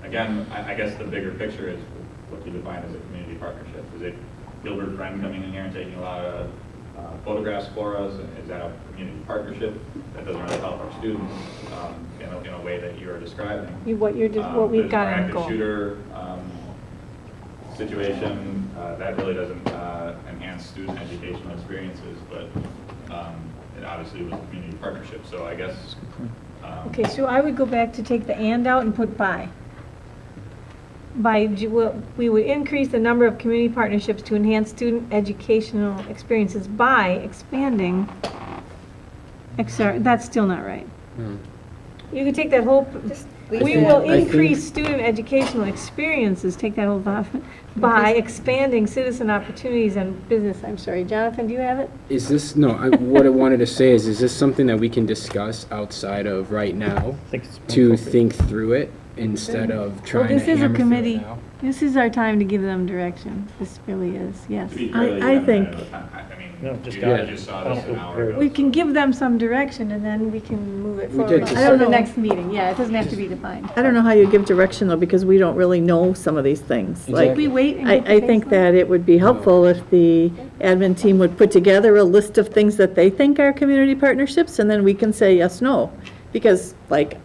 again, I guess the bigger picture is what you define as a community partnership. Is it Gilbert Friend coming in here and taking a lot of photographs for us? Is that a community partnership? That doesn't really help our students in a way that you are describing. What we've got in the goal. Active shooter situation, that really doesn't enhance student educational experiences, but it obviously was a community partnership, so I guess. Okay, so I would go back to take the and out and put by. We would increase the number of community partnerships to enhance student educational experiences by expanding, that's still not right. You could take that whole, we will increase student educational experiences, take that whole off, by expanding citizen opportunities and business. I'm sorry, Jonathan, do you have it? Is this, no, what I wanted to say is this something that we can discuss outside of right now to think through it instead of trying to Well, this is a hammer through it committee, now? this is our time to give them direction. This really is, yes. To be clear, you I haven't think- had enough time. I mean, No, just you got guys it. just saw this an hour ago. We can give them some direction and then we can move it We forward. did I just- don't know, know. next meeting, yeah, it doesn't have to be defined. I don't know how you give direction though, because we don't really know some of these things. Like, We wait and I, get the I think baseline? that it would be helpful if the admin team would put together a list of things that they think are community partnerships, and then we can say yes, no. Because, like,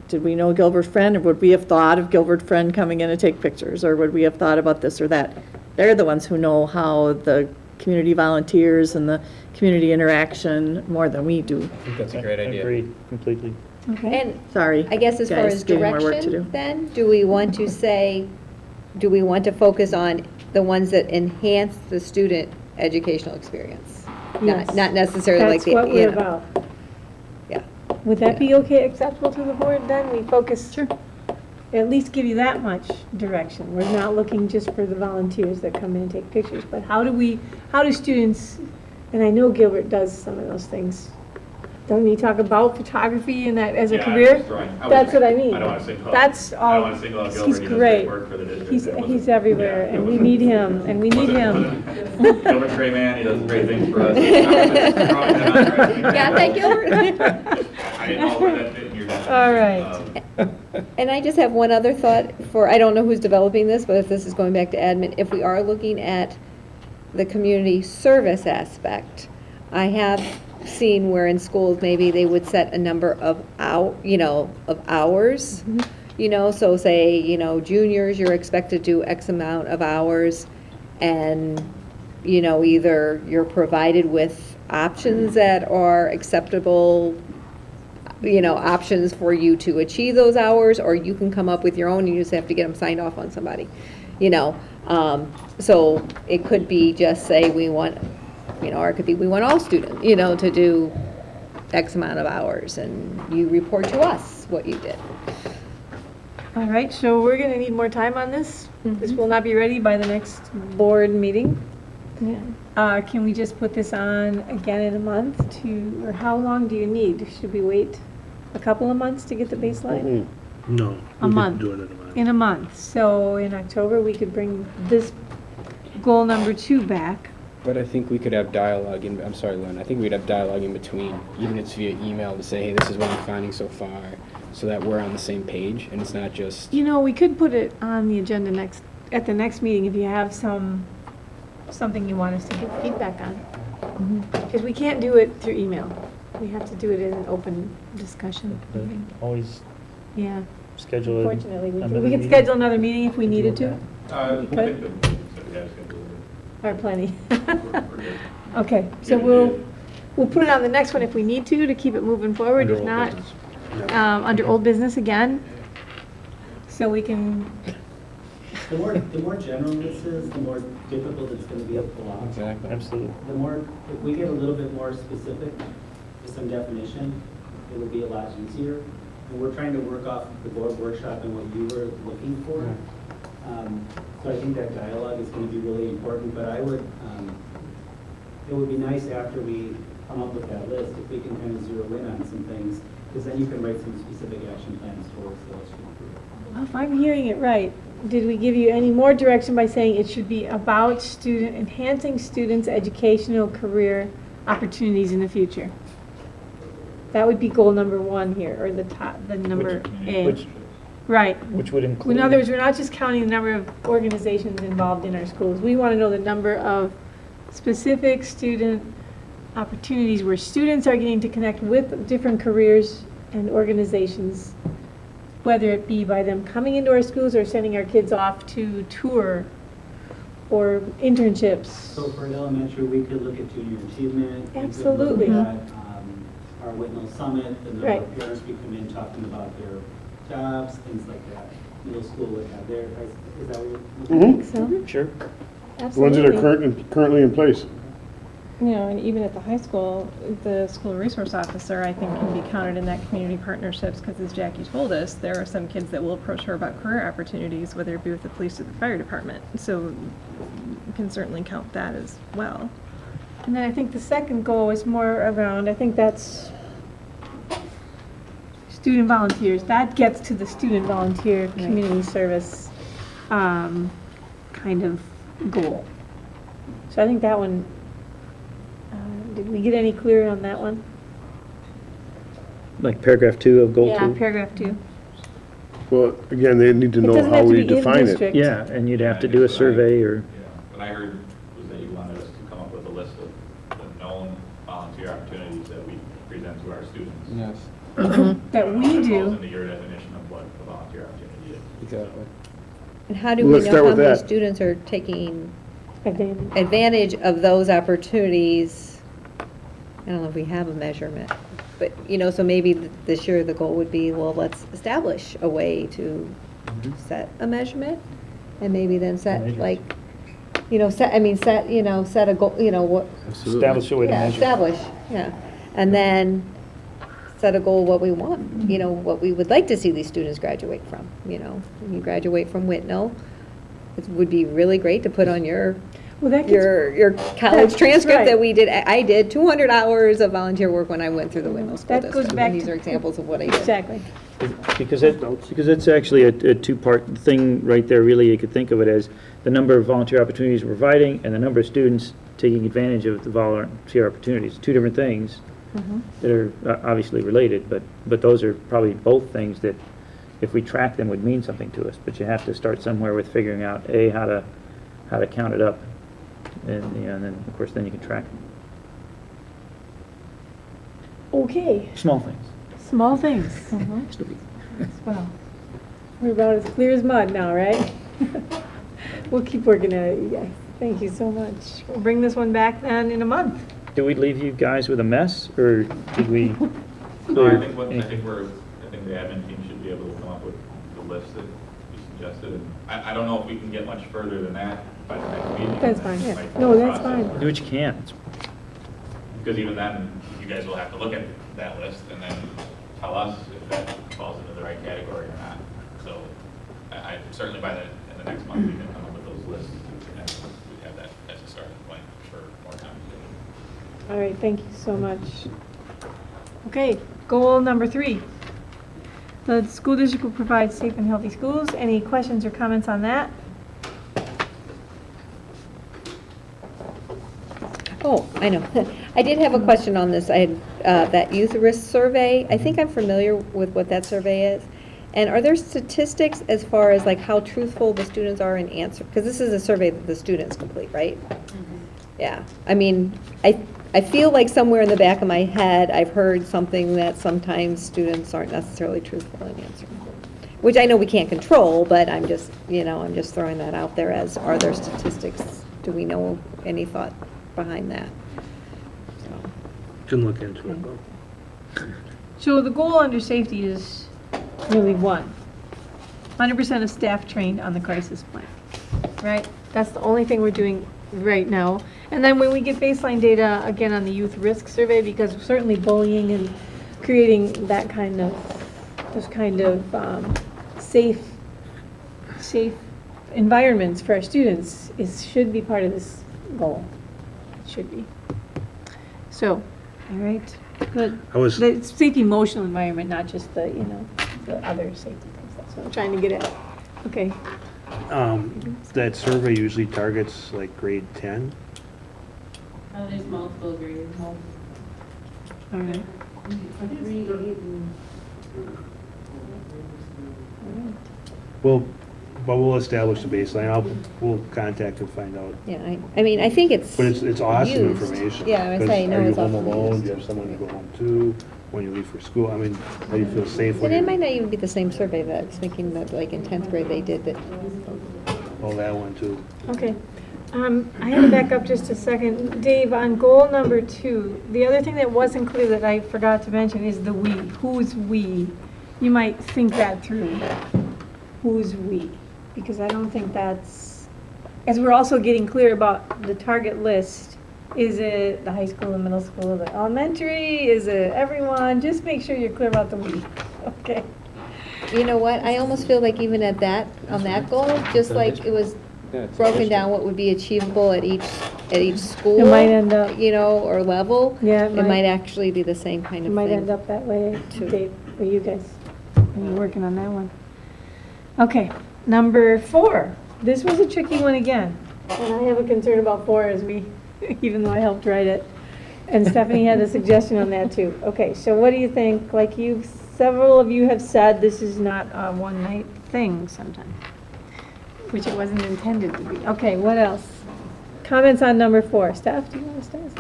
did we know Gilbert Friend, or would we have thought of Gilbert Friend coming in to take pictures, or would we have thought about this or that? They're the ones who know how the community volunteers and the community interaction more than we do. I think that's a great idea. Agreed, completely. Okay. And Sorry. I guess as far guys, as getting more work to direction, do. then, do we want to focus on the ones that enhance the student educational experience? Yes. Not necessarily like That's the, what you we're know. about. Yeah. Would that be okay, acceptable to the board then? We focus. Sure. At least give you that much direction. We're not looking just for the volunteers that come in and take pictures, but how do students, and I know Gilbert does some of those things. Don't we talk about photography and that as a Yeah, I was career? just throwing- That's what I mean. I don't want to single out. That's I all. don't want to single out Gilbert. He's He does great. work for the district. He's It wasn't- he's everywhere, yeah, it and we wasn't- need him, and we need him. Gilbert's a great man, he does great things for us. I was just throwing that out there. Got that, Gilbert? I didn't know where that fit in your definition. All right. And I just have one other thought for, I don't know who's developing this, but if this is going back to admin, if we are looking at the community service aspect. I have seen where in schools, maybe they would set a number of hours. So say, juniors, you're expected to do X amount of hours, and, either you're provided with options that are acceptable, options for you to achieve those hours, or you can come up with your own, and you just have to get them signed off on somebody, So it could be just say we want, or it could be we want all students, to do X amount of hours, and you report to us what you did. All right, so we're going to need more time on this. This will not be ready by the next board meeting. Can we just put this on again in a month or how long do you need? Should we wait a couple of months to get the baseline? No. A we month. could do it in a month. In a month. So in October, we could bring this goal number 2 back. But I think we could have dialogue I'm sorry, Lynn, I think we'd have dialogue in between, even if it's via email, to say, hey, this is what I'm finding so far, so that we're on the same page, and it's not just... We could put it on the agenda at the next meeting if you have something you want us to get feedback on. Because we can't do it through email. We have to do it in an open discussion. Always Yeah. schedule Unfortunately, we another could meeting. schedule another meeting if we needed to. I could? think that, yeah, it's gonna be- Or plenty. we're good. Okay, so we'll put it on the next one if we need to keep it moving forward. Under If old not, business. under old business again. So we can, The more general this is, the more difficult it's going to be to pull off. Exactly. Absolutely. The more, if we get a little bit more specific with some definition, it will be a lot easier. And we're trying to work off the board workshop and what you were looking for. So I think that dialogue is going to be really important, but it would be nice after we come up with that list, if we can kind of zero in on some things, because then you can write some specific action plans towards those. well, if I'm hearing it right, did we give you any more direction by saying it should be about enhancing students' educational career opportunities in the future? That would be goal number 1 here, or the number A. Right. Which would include... In other words, we're not just counting the number of organizations involved in our schools. We want to know the number of specific student opportunities where students are getting to connect with different careers and organizations, whether it be by them coming into our schools or sending our kids off to tour or internships. So for elementary, we could look at junior achievement. Absolutely. We could look at our Whitnall Summit, the number Right. of parents we come in talking about their jobs, things like that. Middle school would have their, is that what you're looking at? So, Sure. The ones that are currently in place. And even at the high school, the school resource officer, I think, can be counted in that community partnerships, because as Jackie told us, there are some kids that will approach her about career opportunities, whether it be with the police or the fire department. So you can certainly count that as well. and then I think the second goal is more around, I think that's student volunteers. That gets to the student volunteer community service kind of goal. So I think that one, did we get any clearer on that one? Like paragraph 2 of goal 2? Yeah, paragraph 2. Well, again, they need to It know doesn't how have to we be in define it. district. Yeah, and you'd have to do a survey or... What I heard was that you wanted us to come up with a list of the known volunteer opportunities that we present to our students. Yes, That we Falls do. into your definition of what a volunteer opportunity is. exactly. And how do we Let's know start how with many that. students are taking Advantage. advantage of those opportunities? I don't know if we have a measurement, but, so maybe this year the goal would be, well, let's establish a way to set a measurement, and maybe then set, Measures. like, set a goal, what, Absolutely. Establish a way to yeah, measure. establish, yeah. And then set a goal what we want, what we would like to see these students graduate from, When you graduate from Whitnall, it would be really great to put on your Well, that gets, your college That's transcript right. that we did. I did 200 hours of volunteer work when I went through the Whitnall School That goes District. back And these to- are examples of what I did. exactly. Because it's actually a two-part thing right there, really. You could think of it as the number of volunteer opportunities we're providing and the number of students taking advantage of the volunteer opportunities. Two different things that are obviously related, but those are probably both things that, if we track them, would mean something to us. But you have to start somewhere with figuring out, A, how to count it up And then, of course, then you can track them. Okay, Small things. small things. Well, we're about as clear as mud now, right? We'll keep working at it, you guys. Thank you so much. We'll bring this one back then in a month. Did we leave you guys with a mess, or did we? No, I think the admin team should be able to come up with the list that you suggested. And I don't know if we can get much further than that by the next meeting. That's fine. It might No, that's process. fine. Do what you can. Because even then, you guys will have to look at that list and then tell us if that falls into the right category or not. So I certainly in the next month, we can come up with those lists and we'd have that as a starting point for more time. All right, thank you so much. Okay, goal number 3. The school district will provide safe and healthy schools. Any questions or comments on that? Oh, I know. I did have a question on this. I had that youth risk survey. I think I'm familiar with what that survey is. And are there statistics as far as like how truthful the students are in answer? Because this is a survey that the students complete, right? Yeah. I mean, I feel like somewhere in the back of my head, I've heard something that sometimes students aren't necessarily truthful in answering, which I know we can't control, but I'm just, I'm just throwing that out there as, are there statistics? Do we know any thought behind that? So. Can look into it, though. So the goal under safety is really 100% of staff trained on the crisis plan, right? That's the only thing we're doing right now. And then when we get baseline data, again, on the youth risk survey, because certainly bullying and creating that kind of, safe environments for our students should be part of this goal. It should be. So, all right, good. The safe emotional environment, not just the, the other safety things. That's what I'm trying to get at. Okay. That survey usually targets like grade 10. There's multiple grades. All right. 3, 8, and... We'll establish the baseline. We'll contact and find out. Yeah, I mean, I think it's. But it's awesome used. information. Yeah, I would say, no, Are you it's home often alone? used. Do you have someone to go home to when you leave for school? I mean, how do you feel safe And when it you're... might not even be the same survey that I was thinking that like in 10th grade they did that. Oh, that one too. Okay. I have to back up just a second. Dave, on goal number 2, the other thing that wasn't clear that I forgot to mention is the we. Who's we? You might think that through. Who's we? Because I don't think that's, as we're also getting clear about the target list, is it the high school, the middle school, the elementary? Is it everyone? Just make sure you're clear about the we. Okay. You know what? I almost feel like even on that goal, just like it was broken down what would be achievable at each school. It might end up, or level. Yeah, it might actually be the same kind of it might thing. end up that way, Dave, for you guys. You're working on that one. Okay, number 4. This was a tricky one again. And I have a concern about 4 as even though I helped write it. And Stephanie had a suggestion on that too. Okay, so what do you think? Like several of you have said, this is not a one-night thing sometimes, which it wasn't intended to be. Okay, what else? Comments on number 4. Steph, do you want to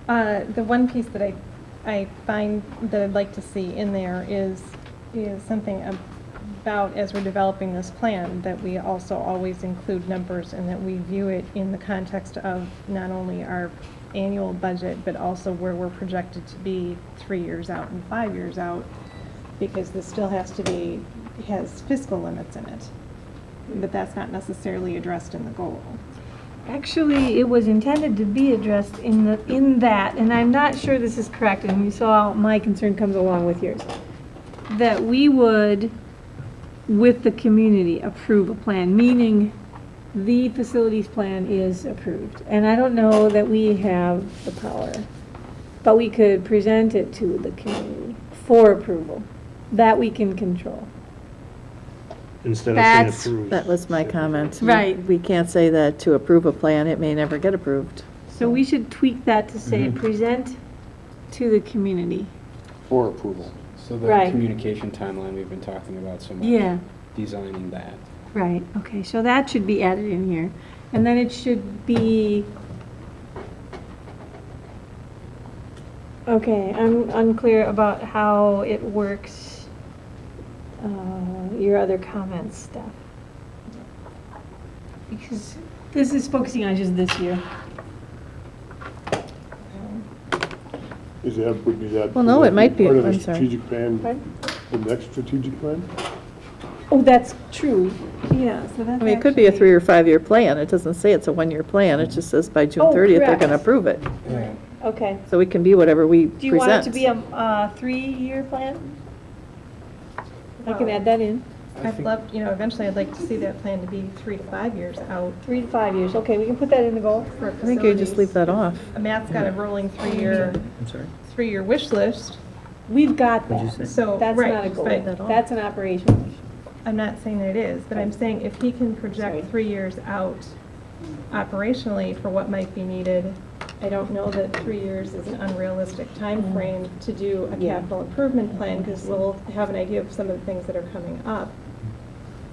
start? The one piece that I find that I'd like to see in there is something about, as we're developing this plan, that we also always include numbers and that we view it in the context of not only our annual budget, but also where we're projected to be 3 years out and 5 years out, because this still has fiscal limits in it. But that's not necessarily addressed in the goal. Actually, it was intended to be addressed in that, and I'm not sure this is correct, and you saw my concern comes along with yours, that we would, with the community, approve a plan, meaning the facilities plan is approved. And I don't know that we have the power, but we could present it to the community for approval. That we can control. Instead of saying approved. That was my comment. Right. We can't say that to approve a plan, it may never get approved. So we should tweak that to say present to the community. For approval. So the Right. communication timeline we've been talking about so much. Yeah. Designing that. Right, okay, so that should be added in here. And then it should be Okay, I'm unclear about how it works, your other comments, Steph. Because this is focusing on just this year. Would be that? Well, no, it might be- Part of the I'm sorry. strategic plan, Pardon? the next strategic plan? Oh, that's true, yeah, so that's I mean, it could be a actually- 3 or 5 year plan. It doesn't say it's a 1 year plan. It just says by June Oh, 30th, they're correct. going to approve it. Okay. So it can be whatever we present. Do you want it to be a 3-year plan? I can add that in. I'd love, eventually I'd like to see that plan to be 3 to 5 years out. 3 to 5 years, okay, we can put that in the goal. For I think you just leave that off. Matt's got a rolling 3-year, I'm sorry? 3-year wish list. We've got What'd you that. say? So, That's right, not a goal, but that's an operation. I'm not saying that it is, but I'm saying if he can project 3 years out operationally for what might be needed, I don't know that 3 years is an unrealistic time frame to do a Yeah. capital improvement plan, because we'll have an idea of some of the things that are coming up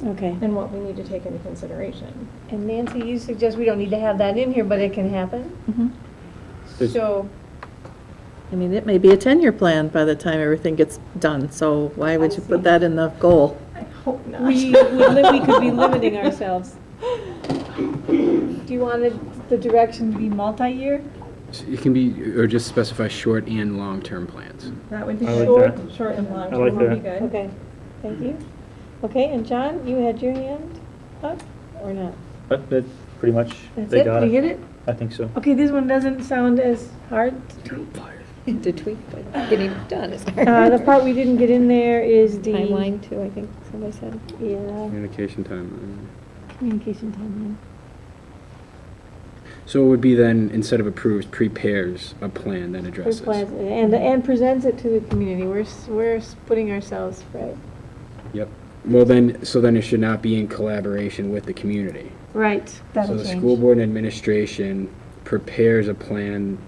Okay. and what we need to take into consideration. And Nancy, you suggest we don't need to have that in here, but it can happen? Mhm. So, I mean, it may be a 10-year plan by the time everything gets done, so why would you put that in the goal? I hope not. we could be limiting ourselves. Do you want the direction to be multi-year? It can be, or just specify short and long-term plans. That would be I like short, that. short and long I like term would be that. good. Okay, thank you. Okay, and John, you had your hand up, or not? But that pretty much, That's they it? got We it. hit it? I think so. Okay, this one doesn't sound as hard to tweak. To tweak, but getting it done is hard. The part we didn't get in there is the. Timeline too, I think somebody said. Yeah, Communication timeline. communication timeline. So it would be then, instead of approves, prepares a plan that For addresses. plans, and presents it to the community. We're putting ourselves, right? Yep. Well, then, so then it should not be in collaboration with the community. Right, So that'll the change. school board and administration prepares a plan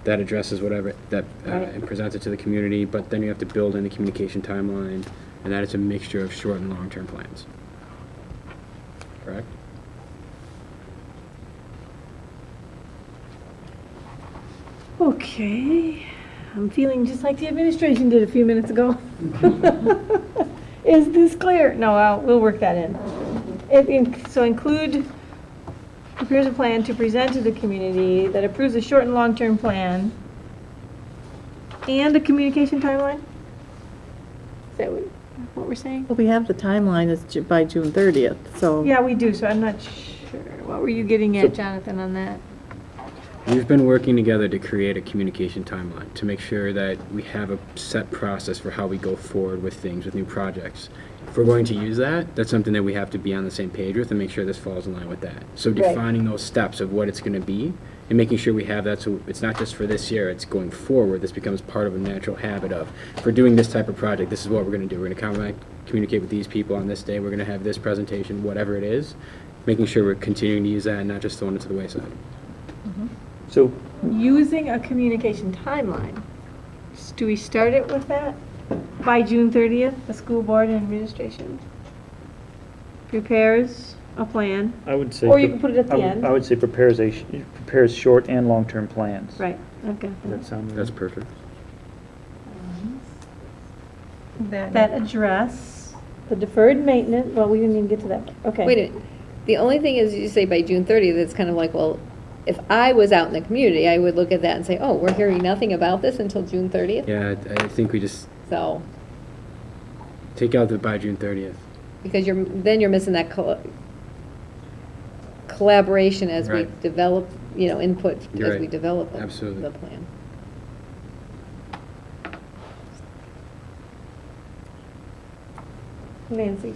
that addresses whatever, that, Right. and presents it to the community, but then you have to build in the communication timeline, and that is a mixture of short and long-term plans. Correct? Okay, I'm feeling just like the administration did a few minutes ago. Is this clear? No, we'll work that in. So include, prepares a plan to present to the community that approves a short and long-term plan and a communication timeline? Is that what we're saying? Well, we have the timeline is by June 30th, so. Yeah, we do, so I'm not sure. What were you getting at, Jonathan, on that? We've been working together to create a communication timeline, to make sure that we have a set process for how we go forward with things, with new projects. If we're going to use that, that's something that we have to be on the same page with and make sure this falls in line with that. So Right. defining those steps of what it's going to be and making sure we have that, so it's not just for this year, it's going forward. This becomes part of a natural habit of, if we're doing this type of project, this is what we're going to do. We're going to communicate with these people on this day. We're going to have this presentation, whatever it is, making sure we're continuing to use that and not just throwing it to the wayside. So, Using a communication timeline. Do we start it with that? By June 30th, the school board and administration prepares a plan. I would say. Or you can put it at the I would- end. I would say prepares short and long-term plans. Right, okay. Does that sound? That's perfect. That address the deferred maintenance, well, we didn't even get to that. Okay. Wait a minute. The only thing is, you say by June 30th, it's kind of like, well, if I was out in the community, I would look at that and say, oh, we're hearing nothing about this until June 30th? Yeah, I think we just So, take out the by June 30th. because then you're missing that collaboration as we Right. develop, input You're as right. we develop Absolutely. the plan. Nancy,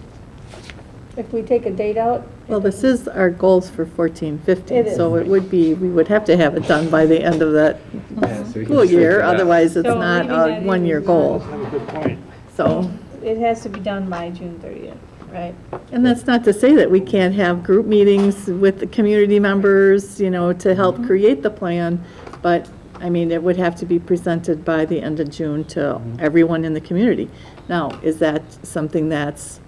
if we take a date out, Well, this is our goals for 14, 15, It is. so it would be, we would have to have it done by the end of that Yeah, so we can school just year, take that out. otherwise it's So not leaving that a in one-year is goal. Have a good point. So, it has to be done by June 30th, right? and that's not to say that we can't have group meetings with the community members, to help create the plan, but, I mean, it would have to be presented by the end of June to everyone in the community. Now, is that something that's,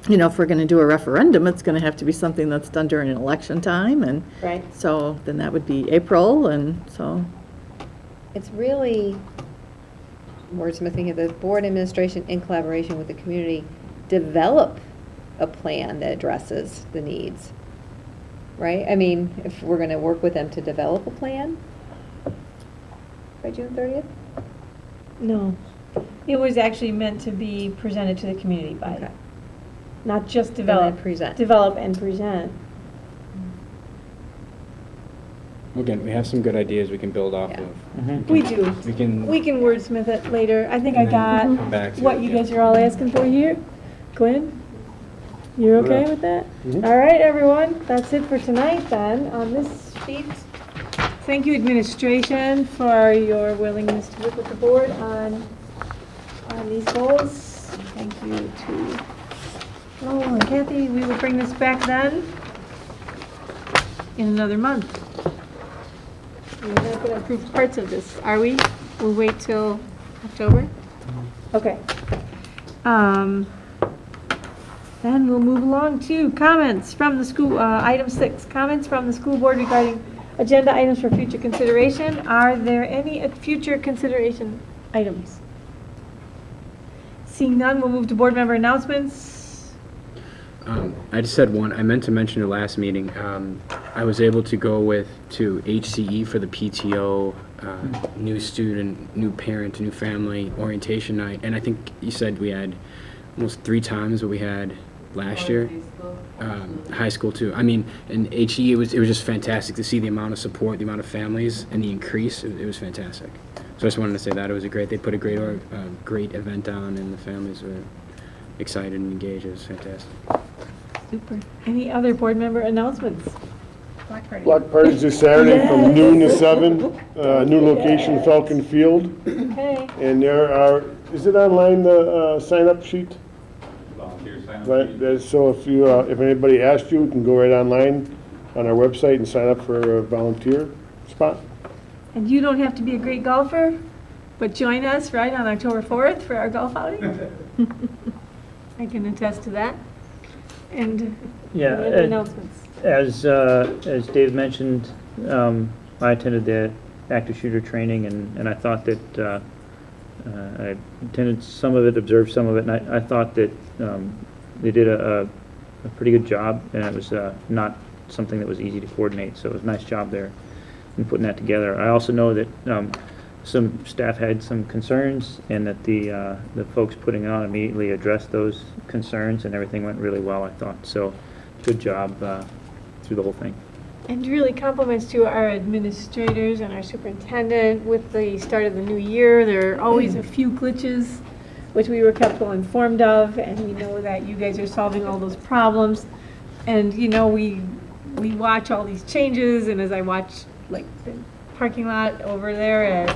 if we're going to do a referendum, it's going to have to be something that's done during an election time, and Right. so then that would be April, and so, it's really wordsmithing here, the board administration in collaboration with the community develop a plan that addresses the needs, right? I mean, if we're going to work with them to develop a plan by June 30th? No. It was actually meant to be presented to the community by, Okay. not just And develop. then present. Develop and present. Again, we have some good ideas we can build off Yeah. of. We do. We can. We can wordsmith it later. I think I And then got come back to what it, you yeah. guys are all asking for here. Glenn? You're okay with that? Mhm. All right, everyone, that's it for tonight then, on this sheet. Thank you, administration, for your willingness to work with the board on these goals. Thank you to Flo and Kathy. We will bring this back then in another month. We're not going to approve parts of this, are we? We'll wait till October? Okay. Then we'll move along to comments from the school, item 6, comments from the school board regarding agenda items for future consideration. Are there any future consideration items? Seeing none, we'll move to board member announcements. I just had one. I meant to mention the last meeting. I was able to go to HCE for the PTO, new student, new parent, new family orientation night. And I think you said we had almost 3 times what we had last year. High school too. I mean, and HCE, it was just fantastic to see the amount of support, the amount of families, and the increase. It was fantastic. So I just wanted to say that it was they put a great event on, and the families were excited and engaged. It was fantastic. Super. Any other board member announcements? Block party. Block parties this Saturday from noon to 7, new location Falcon Field. Okay. And is it online, the sign-up sheet? Volunteer sign up. Right, so if anybody asked you can go right online on our website and sign up for a volunteer spot. And you don't have to be a great golfer, but join us right on October 4th for our golf outing. I can attest to that. And Yeah, any other announcements? As Dave mentioned, I attended the active shooter training, and I thought that I attended some of it, observed some of it, and I thought that they did a pretty good job, and it was not something that was easy to coordinate, so it was a nice job there in putting that together. I also know that some staff had some concerns, and that the folks putting it on immediately addressed those concerns, and everything went really well, I thought. So, good job through the whole thing. And really compliments to our administrators and our superintendent with the start of the new year. There are always a few glitches, which we were kept well informed of, and we know that you guys are solving all those problems. And, you know, we watch all these changes, and as I watch, like, the parking lot over there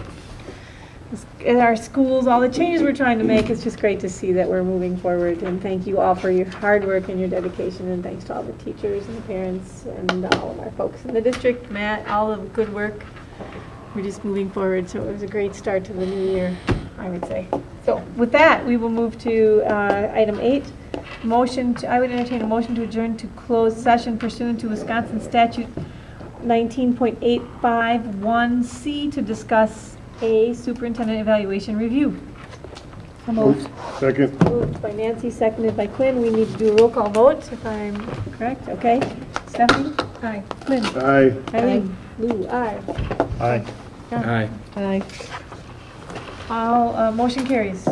at our schools, all the changes we're trying to make, it's just great to see that we're moving forward. And thank you all for your hard work and your dedication, and thanks to all the teachers and the parents and all of our folks in the district, Matt, all of the good work. We're just moving forward, so it was a great start to the new year, I would say. So with that, we will move to item 8. I would entertain a motion to adjourn to closed session pursuant to Wisconsin statute 19.851C to discuss a superintendent evaluation review. So moved. Second. Moved by Nancy, seconded by Quinn. We need to do a roll call vote, if I'm correct. Okay. Stephanie? Aye. Quinn? Aye. Eileen? Lou? Aye. Aye. John? Aye. Aye. All, motion carries.